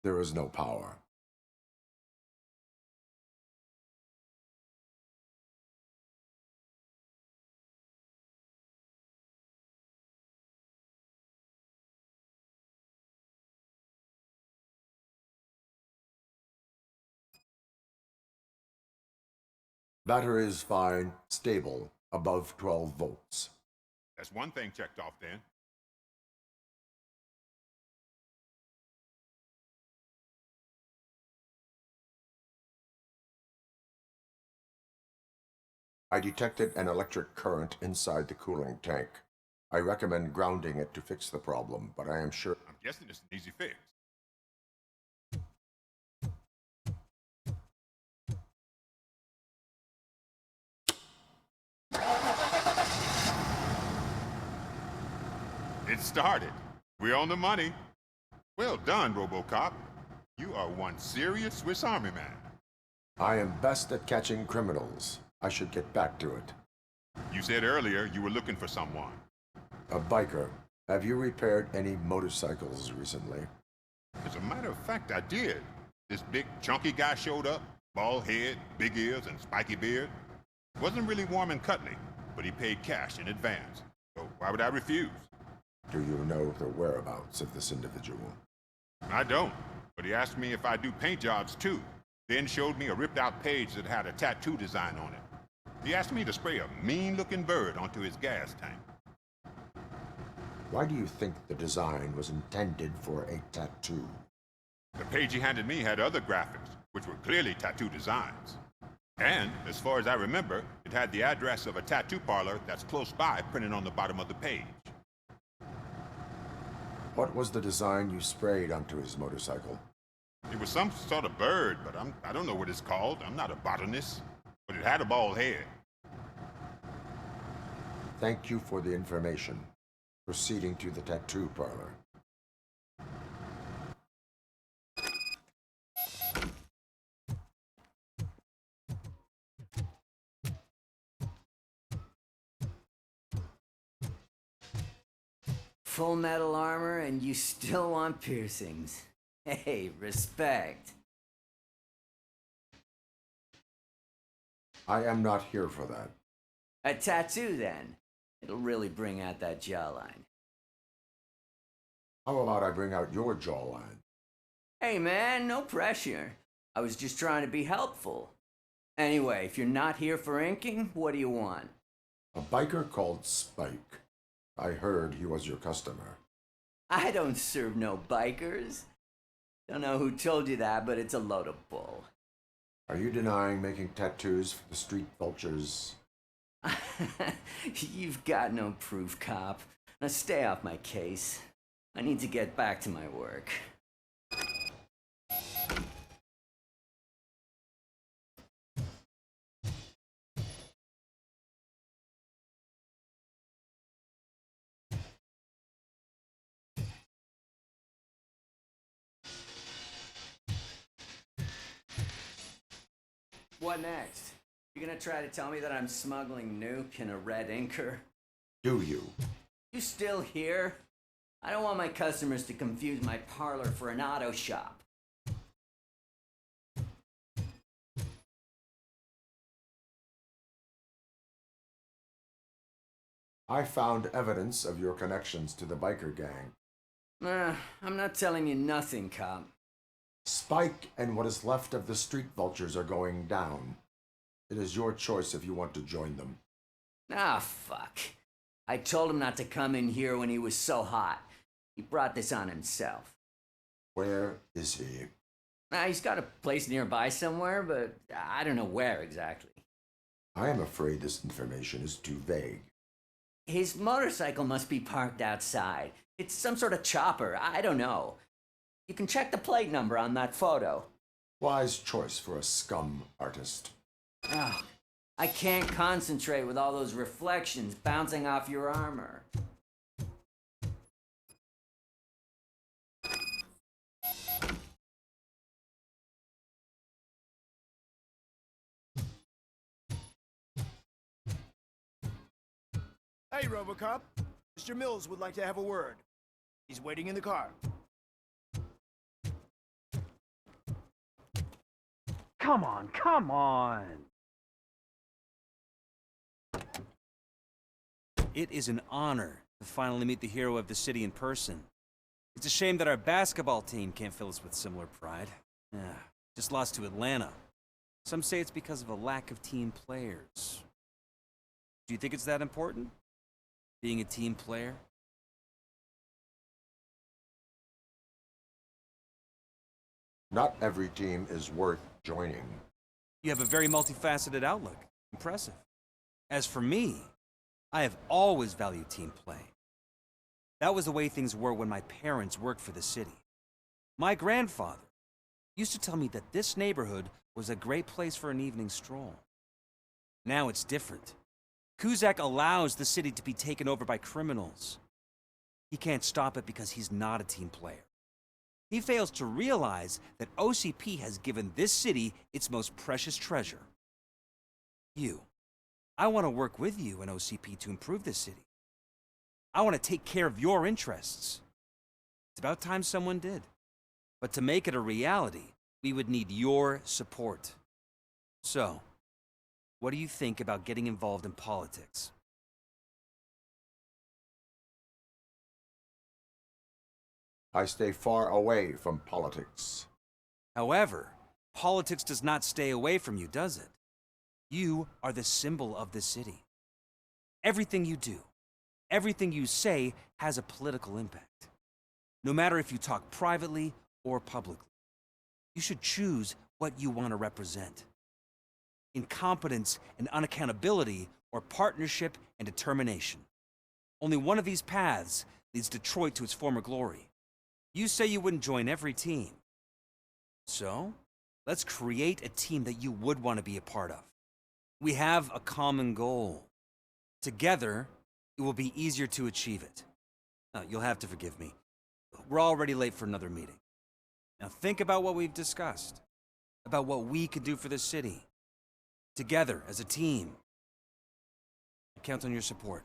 There is no power. Battery is fine, stable, above 12 volts. That's one thing checked off then. I detected an electric current inside the cooling tank. I recommend grounding it to fix the problem, but I am sure... I'm guessing it's an easy fix. It started. We're on the money. Well done, Robocop. You are one serious Swiss Army man. I am best at catching criminals. I should get back to it. You said earlier you were looking for someone. A biker. Have you repaired any motorcycles recently? As a matter of fact, I did. This big, chunky guy showed up. Bald head, big ears, and spiky beard. Wasn't really warm and cuddly, but he paid cash in advance. So why would I refuse? Do you know the whereabouts of this individual? I don't, but he asked me if I do paint jobs too. Then showed me a ripped-out page that had a tattoo design on it. He asked me to spray a mean-looking bird onto his gas tank. Why do you think the design was intended for a tattoo? The page he handed me had other graphics, which were clearly tattoo designs. And, as far as I remember, it had the address of a tattoo parlor that's close by printed on the bottom of the page. What was the design you sprayed onto his motorcycle? It was some sort of bird, but I don't know what it's called. I'm not a botanist. But it had a bald head. Thank you for the information. Proceeding to the tattoo parlor. Full metal armor and you still want piercings. Hey, respect. I am not here for that. A tattoo, then. It'll really bring out that jawline. How about I bring out your jawline? Hey, man, no pressure. I was just trying to be helpful. Anyway, if you're not here for inking, what do you want? A biker called Spike. I heard he was your customer. I don't serve no bikers. Don't know who told you that, but it's a load of bull. Are you denying making tattoos for the Street Vultures? You've got no proof, cop. Now stay off my case. I need to get back to my work. What next? You gonna try to tell me that I'm smuggling nuke in a red inker? Do you? You still here? I don't want my customers to confuse my parlor for an auto shop. I found evidence of your connections to the biker gang. I'm not telling you nothing, cop. Spike and what is left of the Street Vultures are going down. It is your choice if you want to join them. Ah, fuck. I told him not to come in here when he was so hot. He brought this on himself. Where is he? He's got a place nearby somewhere, but I don't know where exactly. I am afraid this information is too vague. His motorcycle must be parked outside. It's some sort of chopper. I don't know. You can check the plate number on that photo. Wise choice for a scum artist. Oh, I can't concentrate with all those reflections bouncing off your armor. Hey, Robocop. Mr. Mills would like to have a word. He's waiting in the car. Come on, come on! It is an honor to finally meet the hero of the city in person. It's a shame that our basketball team can't fill us with similar pride. Just lost to Atlanta. Some say it's because of a lack of team players. Do you think it's that important? Being a team player? Not every team is worth joining. You have a very multifaceted outlook. Impressive. As for me, I have always valued team play. That was the way things were when my parents worked for the city. My grandfather used to tell me that this neighborhood was a great place for an evening stroll. Now it's different. Cusack allows the city to be taken over by criminals. He can't stop it because he's not a team player. He fails to realize that OCP has given this city its most precious treasure. You. I want to work with you and OCP to improve this city. I want to take care of your interests. It's about time someone did. But to make it a reality, we would need your support. So, what do you think about getting involved in politics? I stay far away from politics. However, politics does not stay away from you, does it? You are the symbol of the city. Everything you do, everything you say has a political impact. No matter if you talk privately or publicly. You should choose what you want to represent. Incompetence and unaccountability, or partnership and determination. Only one of these paths leads Detroit to its former glory. You say you wouldn't join every team. So, let's create a team that you would want to be a part of. We have a common goal. Together, it will be easier to achieve it. Now, you'll have to forgive me. We're already late for another meeting. Now think about what we've discussed. About what we could do for the city. Together, as a team. I count on your support.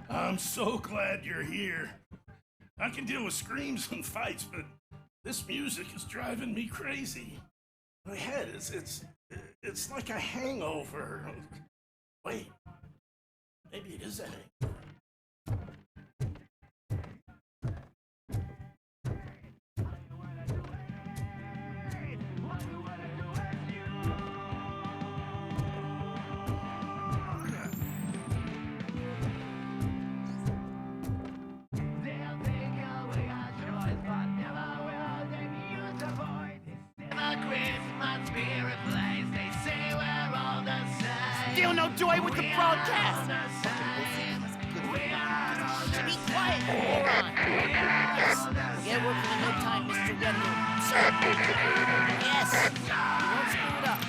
I'm so glad you're here. I can deal with screams and fights, but this music is driving me crazy. My head it's like a hangover. Wait, maybe it is a hangover. Still no joy with the broadcast. Be quiet, moron. Yes, get working in no time, Mr. Wendell. Sir. Yes. Don't screw it up.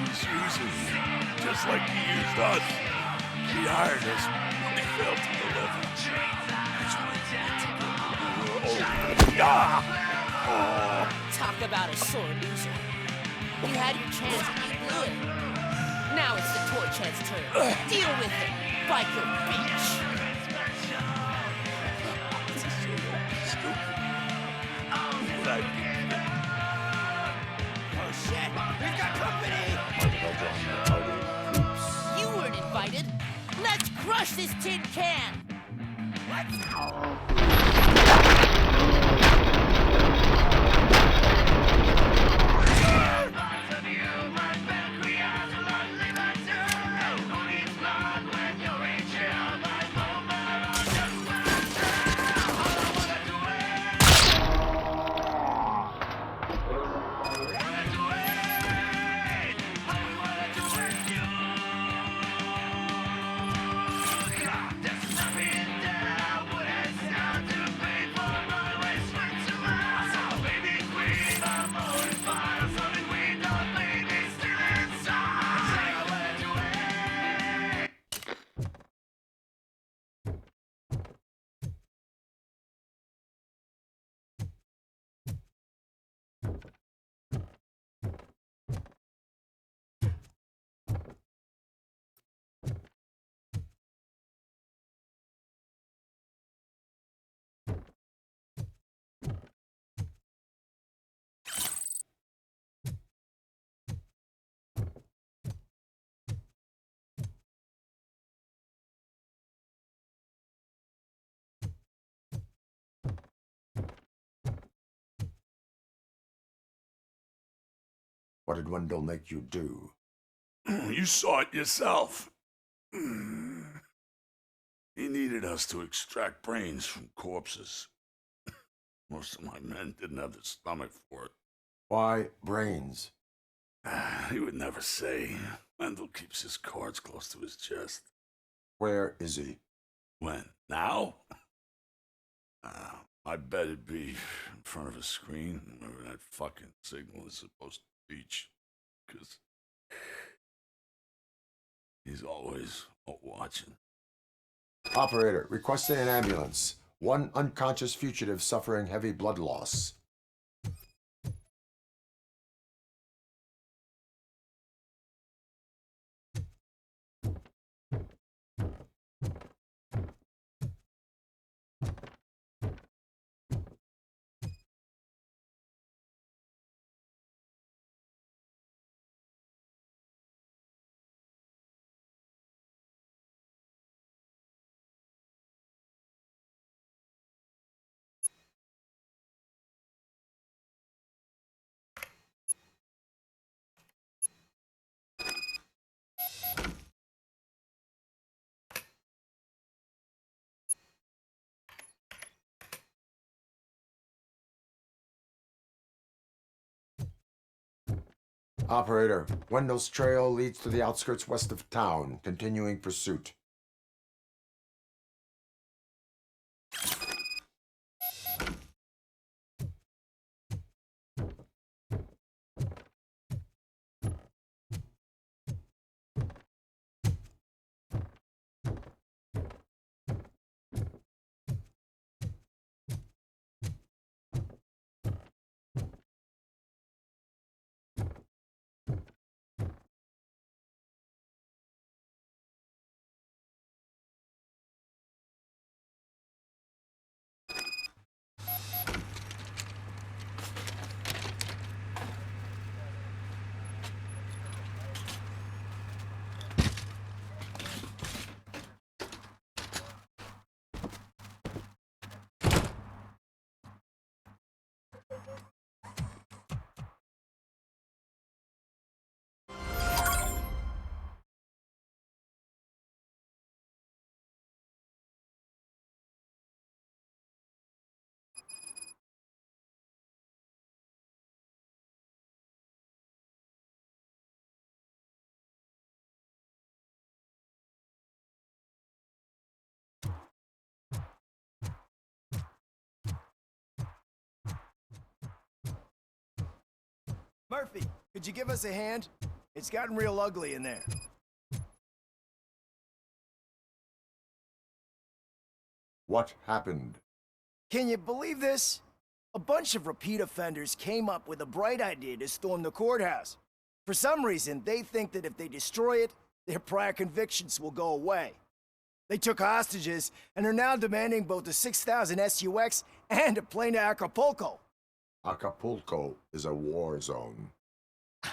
He's using you, just like he used us. He hired us, but he failed to deliver. That's why Talk about a sore loser. You had your chance and you blew it. Now it's the torch head's turn. Deal with it, biker bitch. Oh shit, we've got company! You weren't invited. Let's crush this tin can. Let's go. What did Wendell make you do? You saw it yourself. He needed us to extract brains from corpses. Most of my men didn't have the stomach for it. Why brains? He would never say. Wendell keeps his cards close to his chest. Where is he? When? Now? I bet it'd be in front of a screen, wherever that fucking signal is supposed to reach. Because he's always watching. Operator, requesting an ambulance. One unconscious fugitive suffering heavy blood loss. Operator, Wendell's trail leads to the outskirts west of town, continuing pursuit. Murphy, could you give us a hand? It's gotten real ugly in there. What happened? Can you believe this? A bunch of repeat offenders came up with a bright idea to storm the courthouse. For some reason, they think that if they destroy it, their prior convictions will go away. They took hostages and are now demanding both a 6,000 SUX and a plane to Acapulco. Acapulco is a war zone.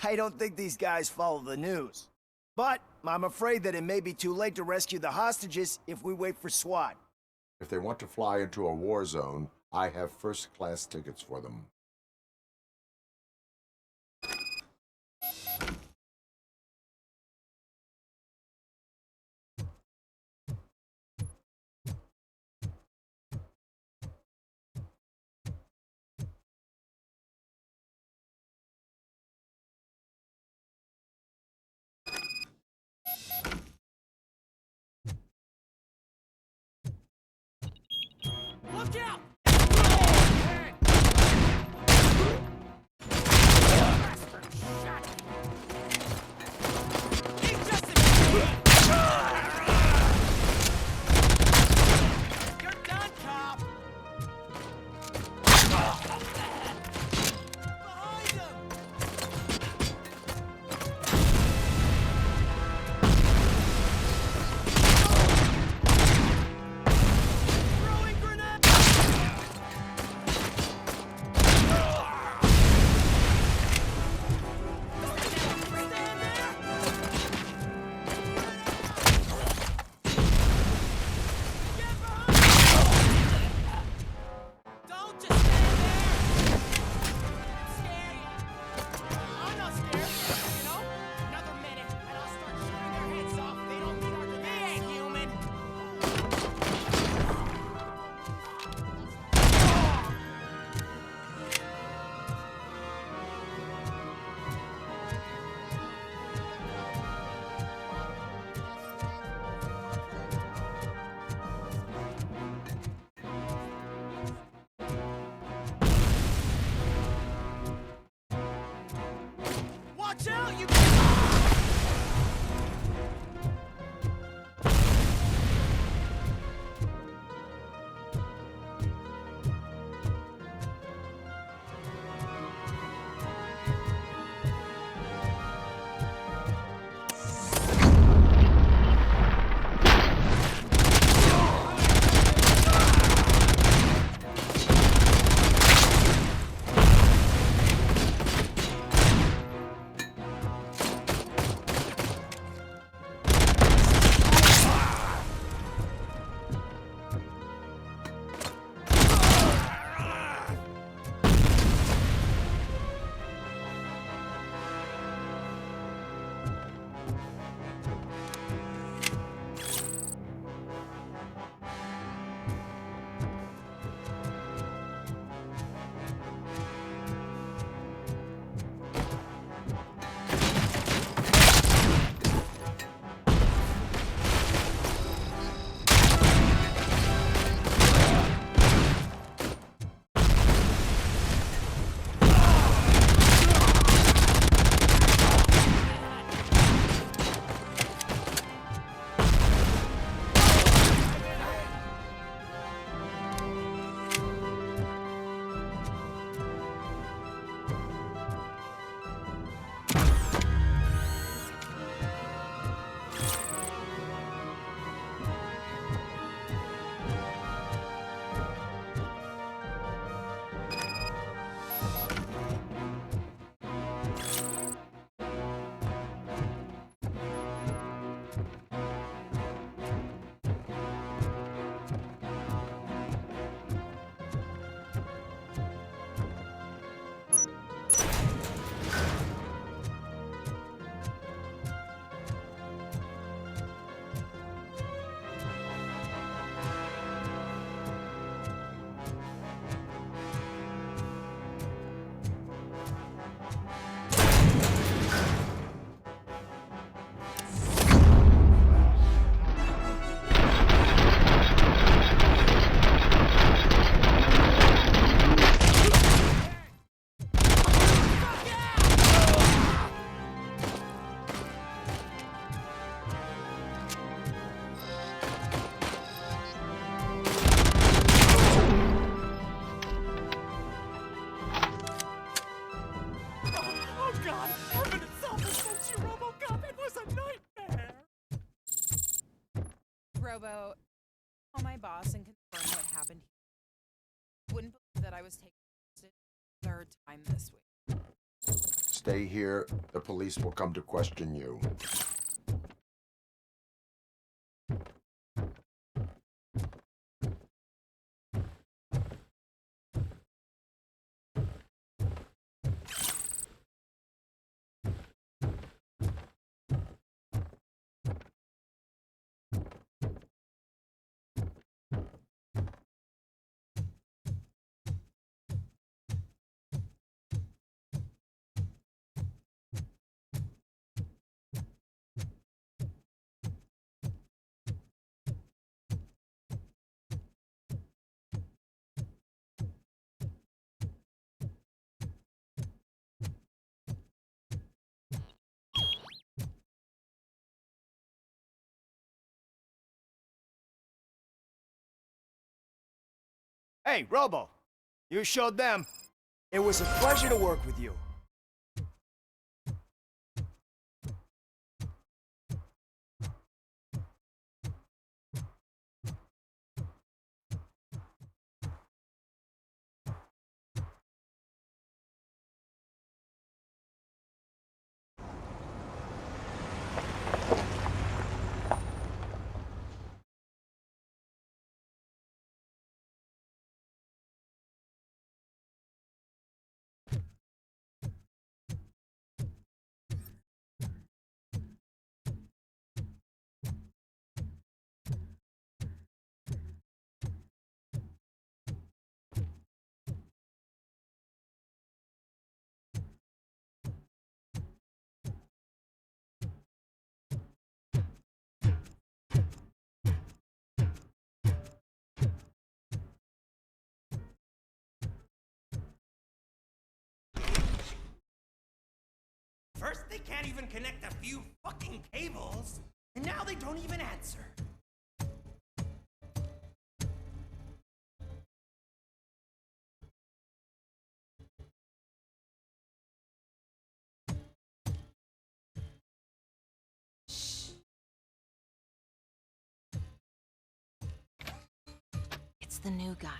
I don't think these guys follow the news. But I'm afraid that it may be too late to rescue the hostages if we wait for SWAT. If they want to fly into a war zone, I have first-class tickets for them. Look out! You're done, cop! Behind him! Throwing grenade! Robo, call my boss and confirm what happened here. Wouldn't believe that I was taken hostage the third time this week. Stay here. The police will come to question you. Hey, Robo, you showed them. It was a pleasure to work with you. First, they can't even connect a few fucking cables, and now they don't even answer. It's the new guy.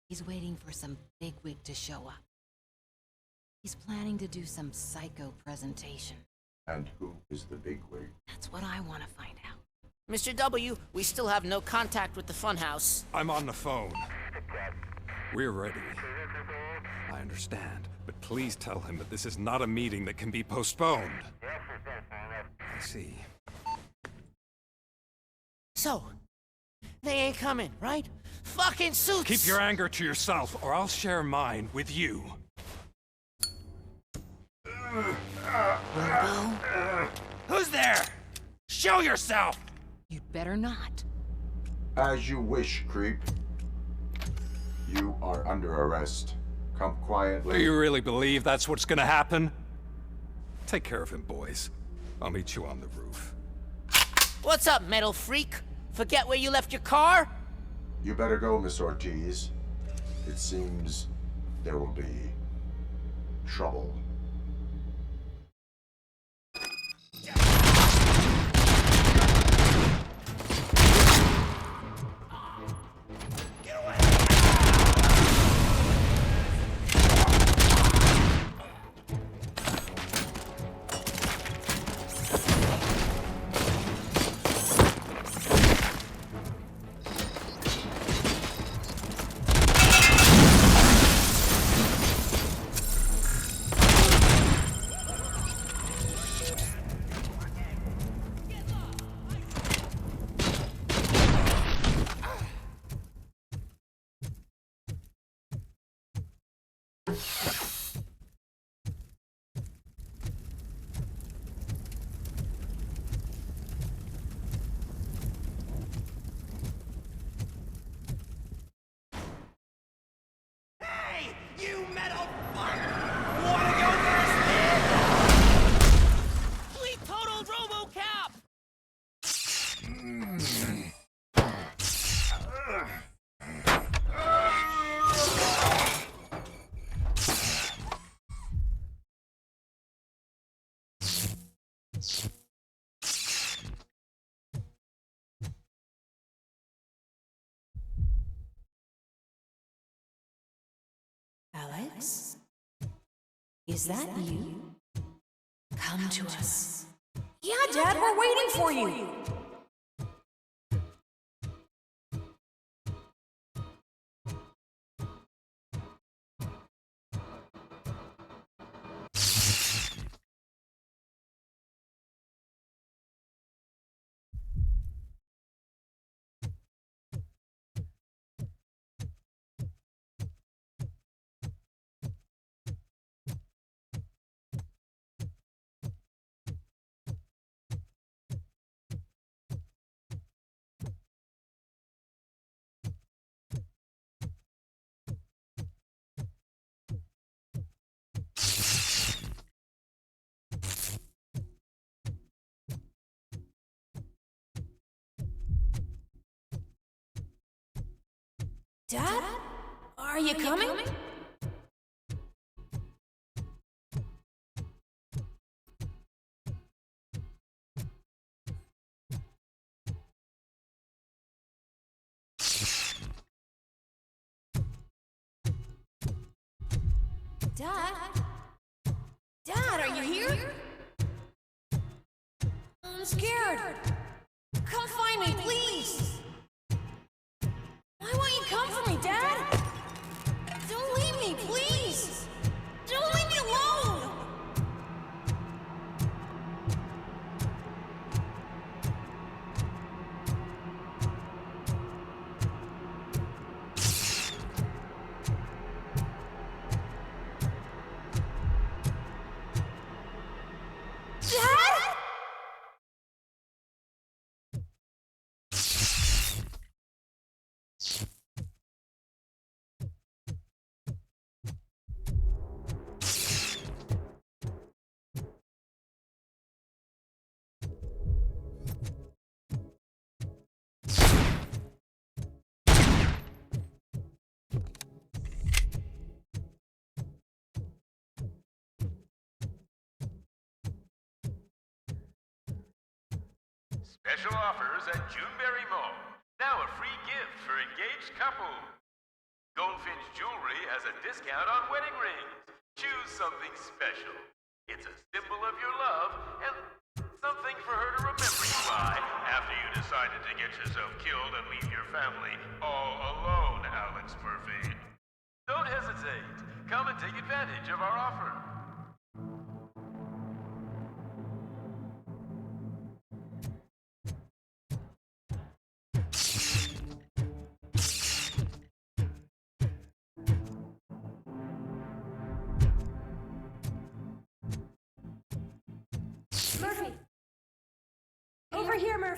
He's waiting for some bigwig to show up. He's planning to do some psycho presentation. And who is the bigwig? That's what I want to find out. Mr. W, we still have no contact with the funhouse. I'm on the phone. We're ready. I understand, but please tell him that this is not a meeting that can be postponed. see. So, they ain't coming, right? Fucking suits! Keep your anger to yourself, or I'll share mine with you. Robo? Who's there? Show yourself! You'd better not. As you wish, creep. You are under arrest. Come quietly. Do you really believe that's what's gonna happen? Take care of him, boys. I'll meet you on the roof. What's up, metal freak? Forget where you left your car? You better go, Miss Ortiz. It seems there will be trouble. You metal fuck! Wanna go first, man? Fleet total Robocop! Alex? Is that you? Come to us. Yeah, Dad, we're waiting for you! Dad? Are you coming? Dad? Dad, are you here? I'm scared. Come find me, please. Why won't you come for me, Dad? Don't leave me, please. Don't leave me alone. Dad? Special offers at Juneberry Mall. Now a free gift for engaged couples. Goldfinch Jewelry has a discount on wedding rings. Choose something special. It's a symbol of your love and something for her to remember you by after you decided to get yourself killed and leave your family all alone, Alex Murphy. Don't hesitate. Come and take advantage of our offer.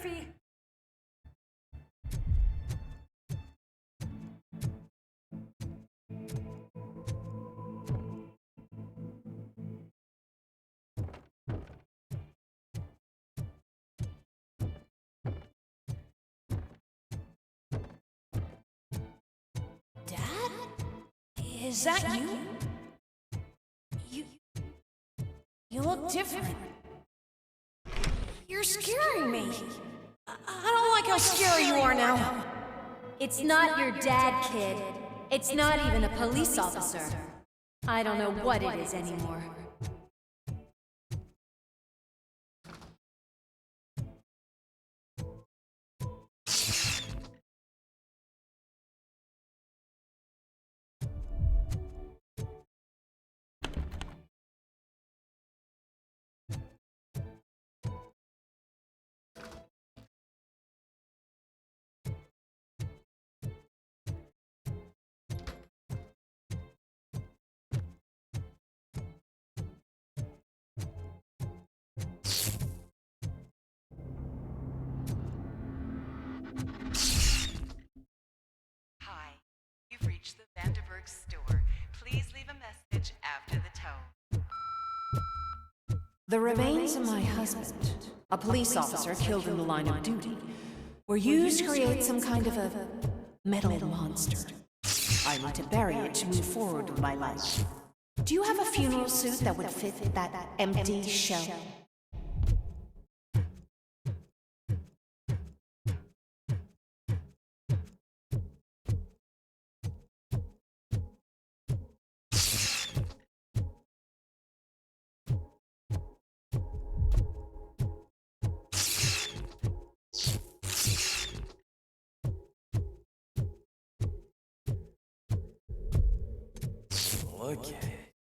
Murphy. Dad? Is that you? You look different. You're scaring me. I don't like how scary you are now. It's not your dad, kid. It's not even a police officer. I don't know what it is anymore. You've reached the Vanderburg store. Please leave a message after the tone. The remains of my husband, a police officer killed in the line of duty, were used to create some kind of a metal monster. I need to bury it to move forward with my life. Do you have a funeral suit that would fit that empty shell? Look at it.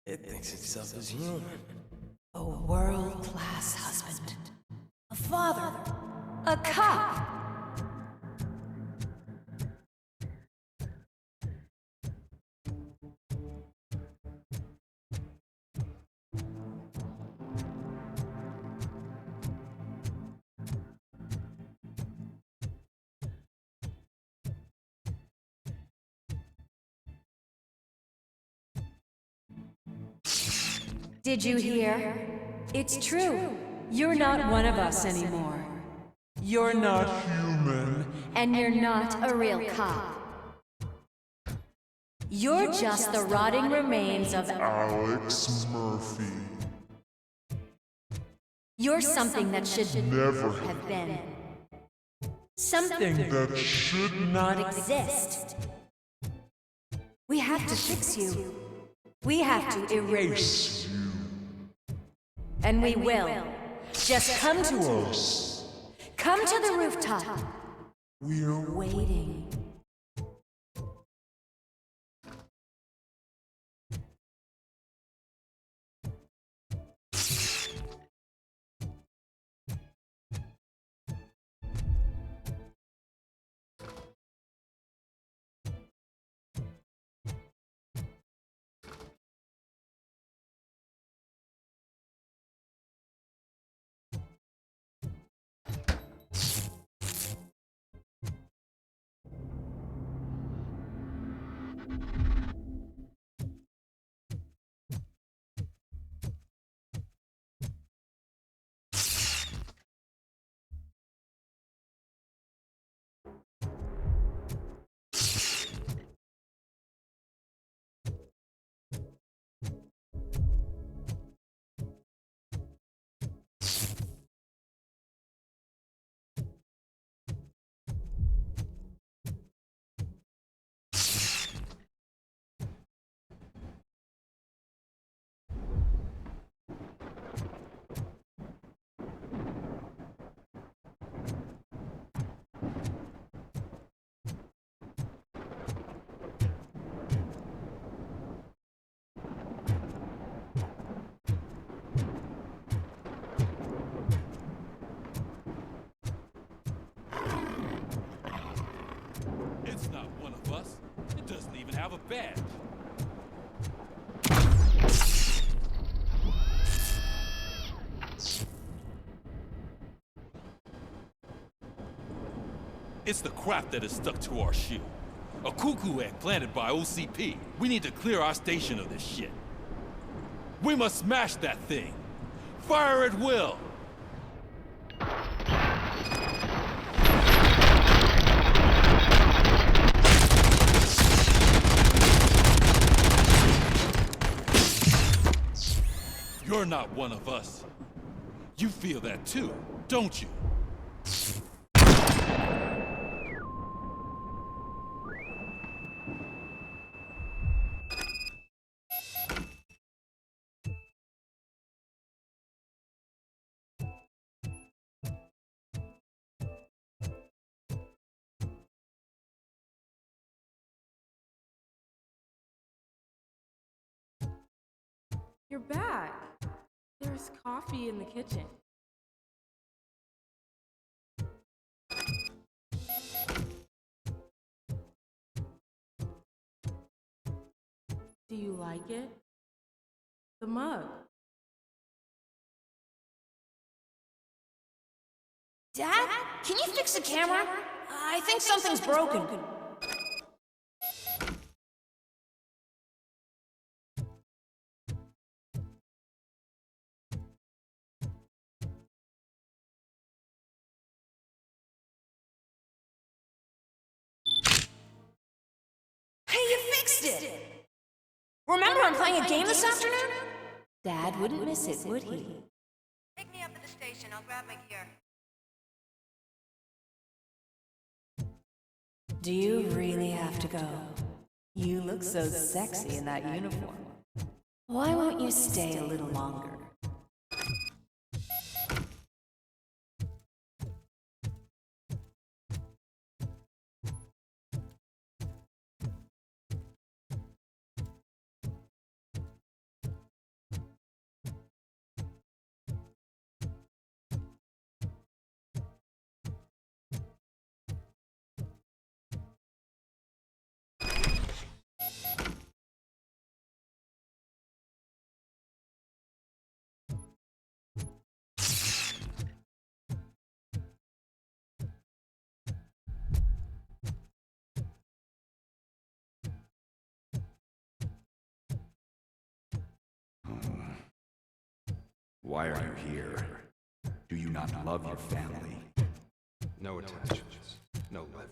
It thinks itself as human. A world-class husband. A father. A cop. Did you hear? It's true. You're not one of us anymore. You're not human. And you're not a real cop. You're just the rotting remains of Alex Murphy. You're something that should Never have been. Something that should not exist. We have to fix you. We have to erase you. And we will. Just come to us. Come to the rooftop. We're waiting. It's not one of us. It doesn't even have a badge. It's the crap that is stuck to our shield. A cuckoo egg planted by OCP. We need to clear our station of this shit. We must smash that thing. Fire at will. You're not one of us. You feel that too, don't you? You're back. There's coffee in the kitchen. Do you like it? The mug. Dad, can you fix the camera? I think something's broken. Hey, you fixed it! Remember I'm playing a game this afternoon? Dad wouldn't miss it, would he? Pick me up at the station. I'll grab my gear. Do you really have to go? You look so sexy in that uniform. Why won't you stay a little longer? Why are you here? Do you not love your family? No attachments. No leverage.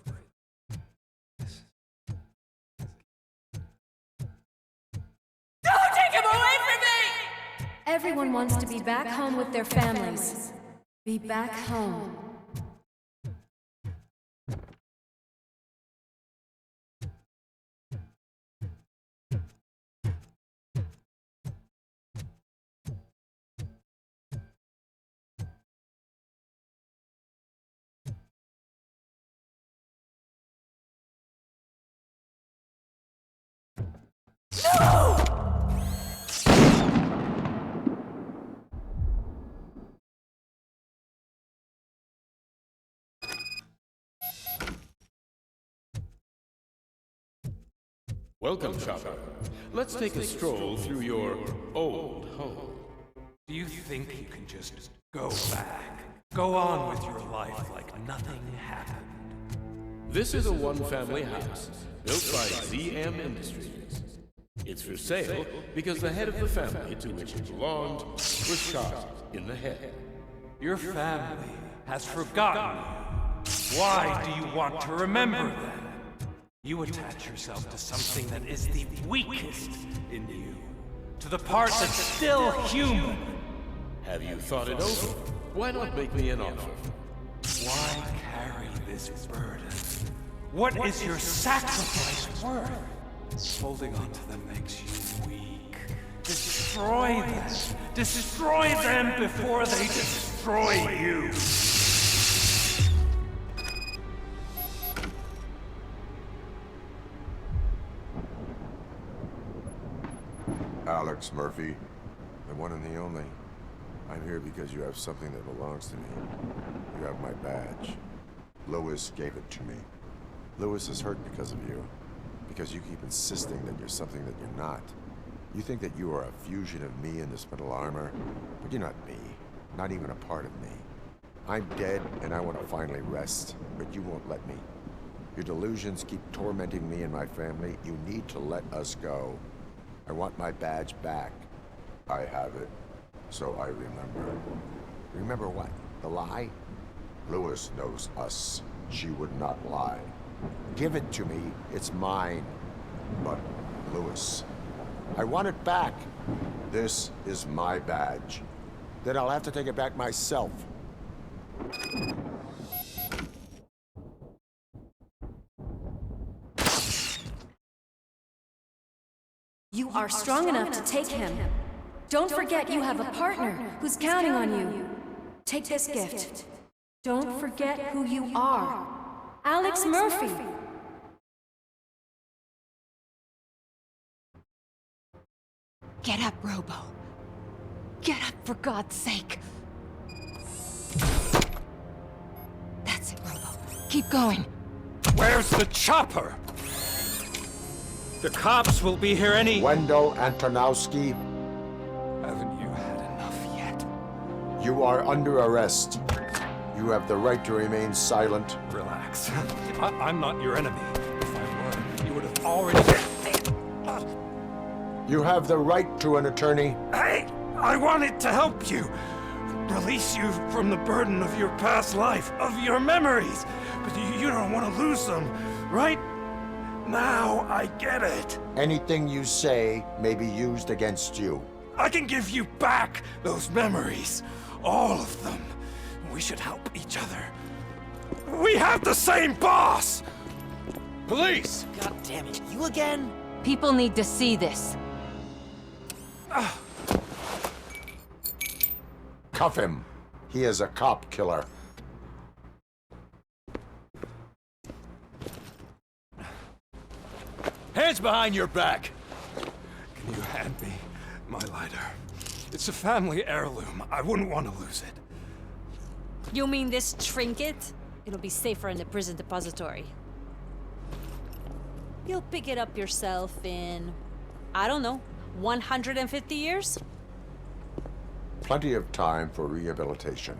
Don't take him away from me! Everyone wants to be back home with their families. Be back home. Welcome, Chopper. Let's take a stroll through your old home. Do you think you can just go back? Go on with your life like nothing happened? This is a one-family house built by ZM Industries. It's for sale because the head of the family to which it belonged was shot in the head. Your family has forgotten you. Why do you want to remember them? You attach yourself to something that is the weakest in you. To the part that's still human. Have you thought it over? Why not make me an offer? Why carry this burden? What is your sacrifice worth? Holding on to them makes you weak. Destroy them. Destroy them before they destroy you. Alex Murphy, the one and the only. I'm here because you have something that belongs to me. You have my badge. Lewis gave it to me. Lewis is hurt because of you. Because you keep insisting that you're something that you're not. You think that you are a fusion of me in this metal armor, but you're not me. Not even a part of me. I'm dead and I want to finally rest, but you won't let me. Your delusions keep tormenting me and my family. You need to let us go. I want my badge back. I have it, so I remember. Remember what? The lie? Lewis knows us. She would not lie. Give it to me. It's mine. But, Lewis, I want it back. This is my badge. Then I'll have to take it back myself. You are strong enough to take him. Don't forget you have a partner who's counting on you. Take this gift. Don't forget who you are. Alex Murphy. Get up, Robo. Get up, for God's sake. That's it, Robo. Keep going. Where's the chopper? The cops will be here any... Wendell Antonowsky. Haven't you had enough yet? You are under arrest. You have the right to remain silent. Relax. I'm not your enemy. If I were, you would have already... You have the right to an attorney. Hey! I wanted to help you. Release you from the burden of your past life, of your memories. But you don't want to lose them, right? Now I get it. Anything you say may be used against you. I can give you back those memories. All of them. We should help each other. We have the same boss! Police! God damn it, you again? People need to see this. Cuff him. He is a cop killer. Hands behind your back! Can you hand me my lighter? It's a family heirloom. I wouldn't want to lose it. You mean this trinket? It'll be safer in the prison depository. You'll pick it up yourself in, I don't know, 150 years? Plenty of time for rehabilitation.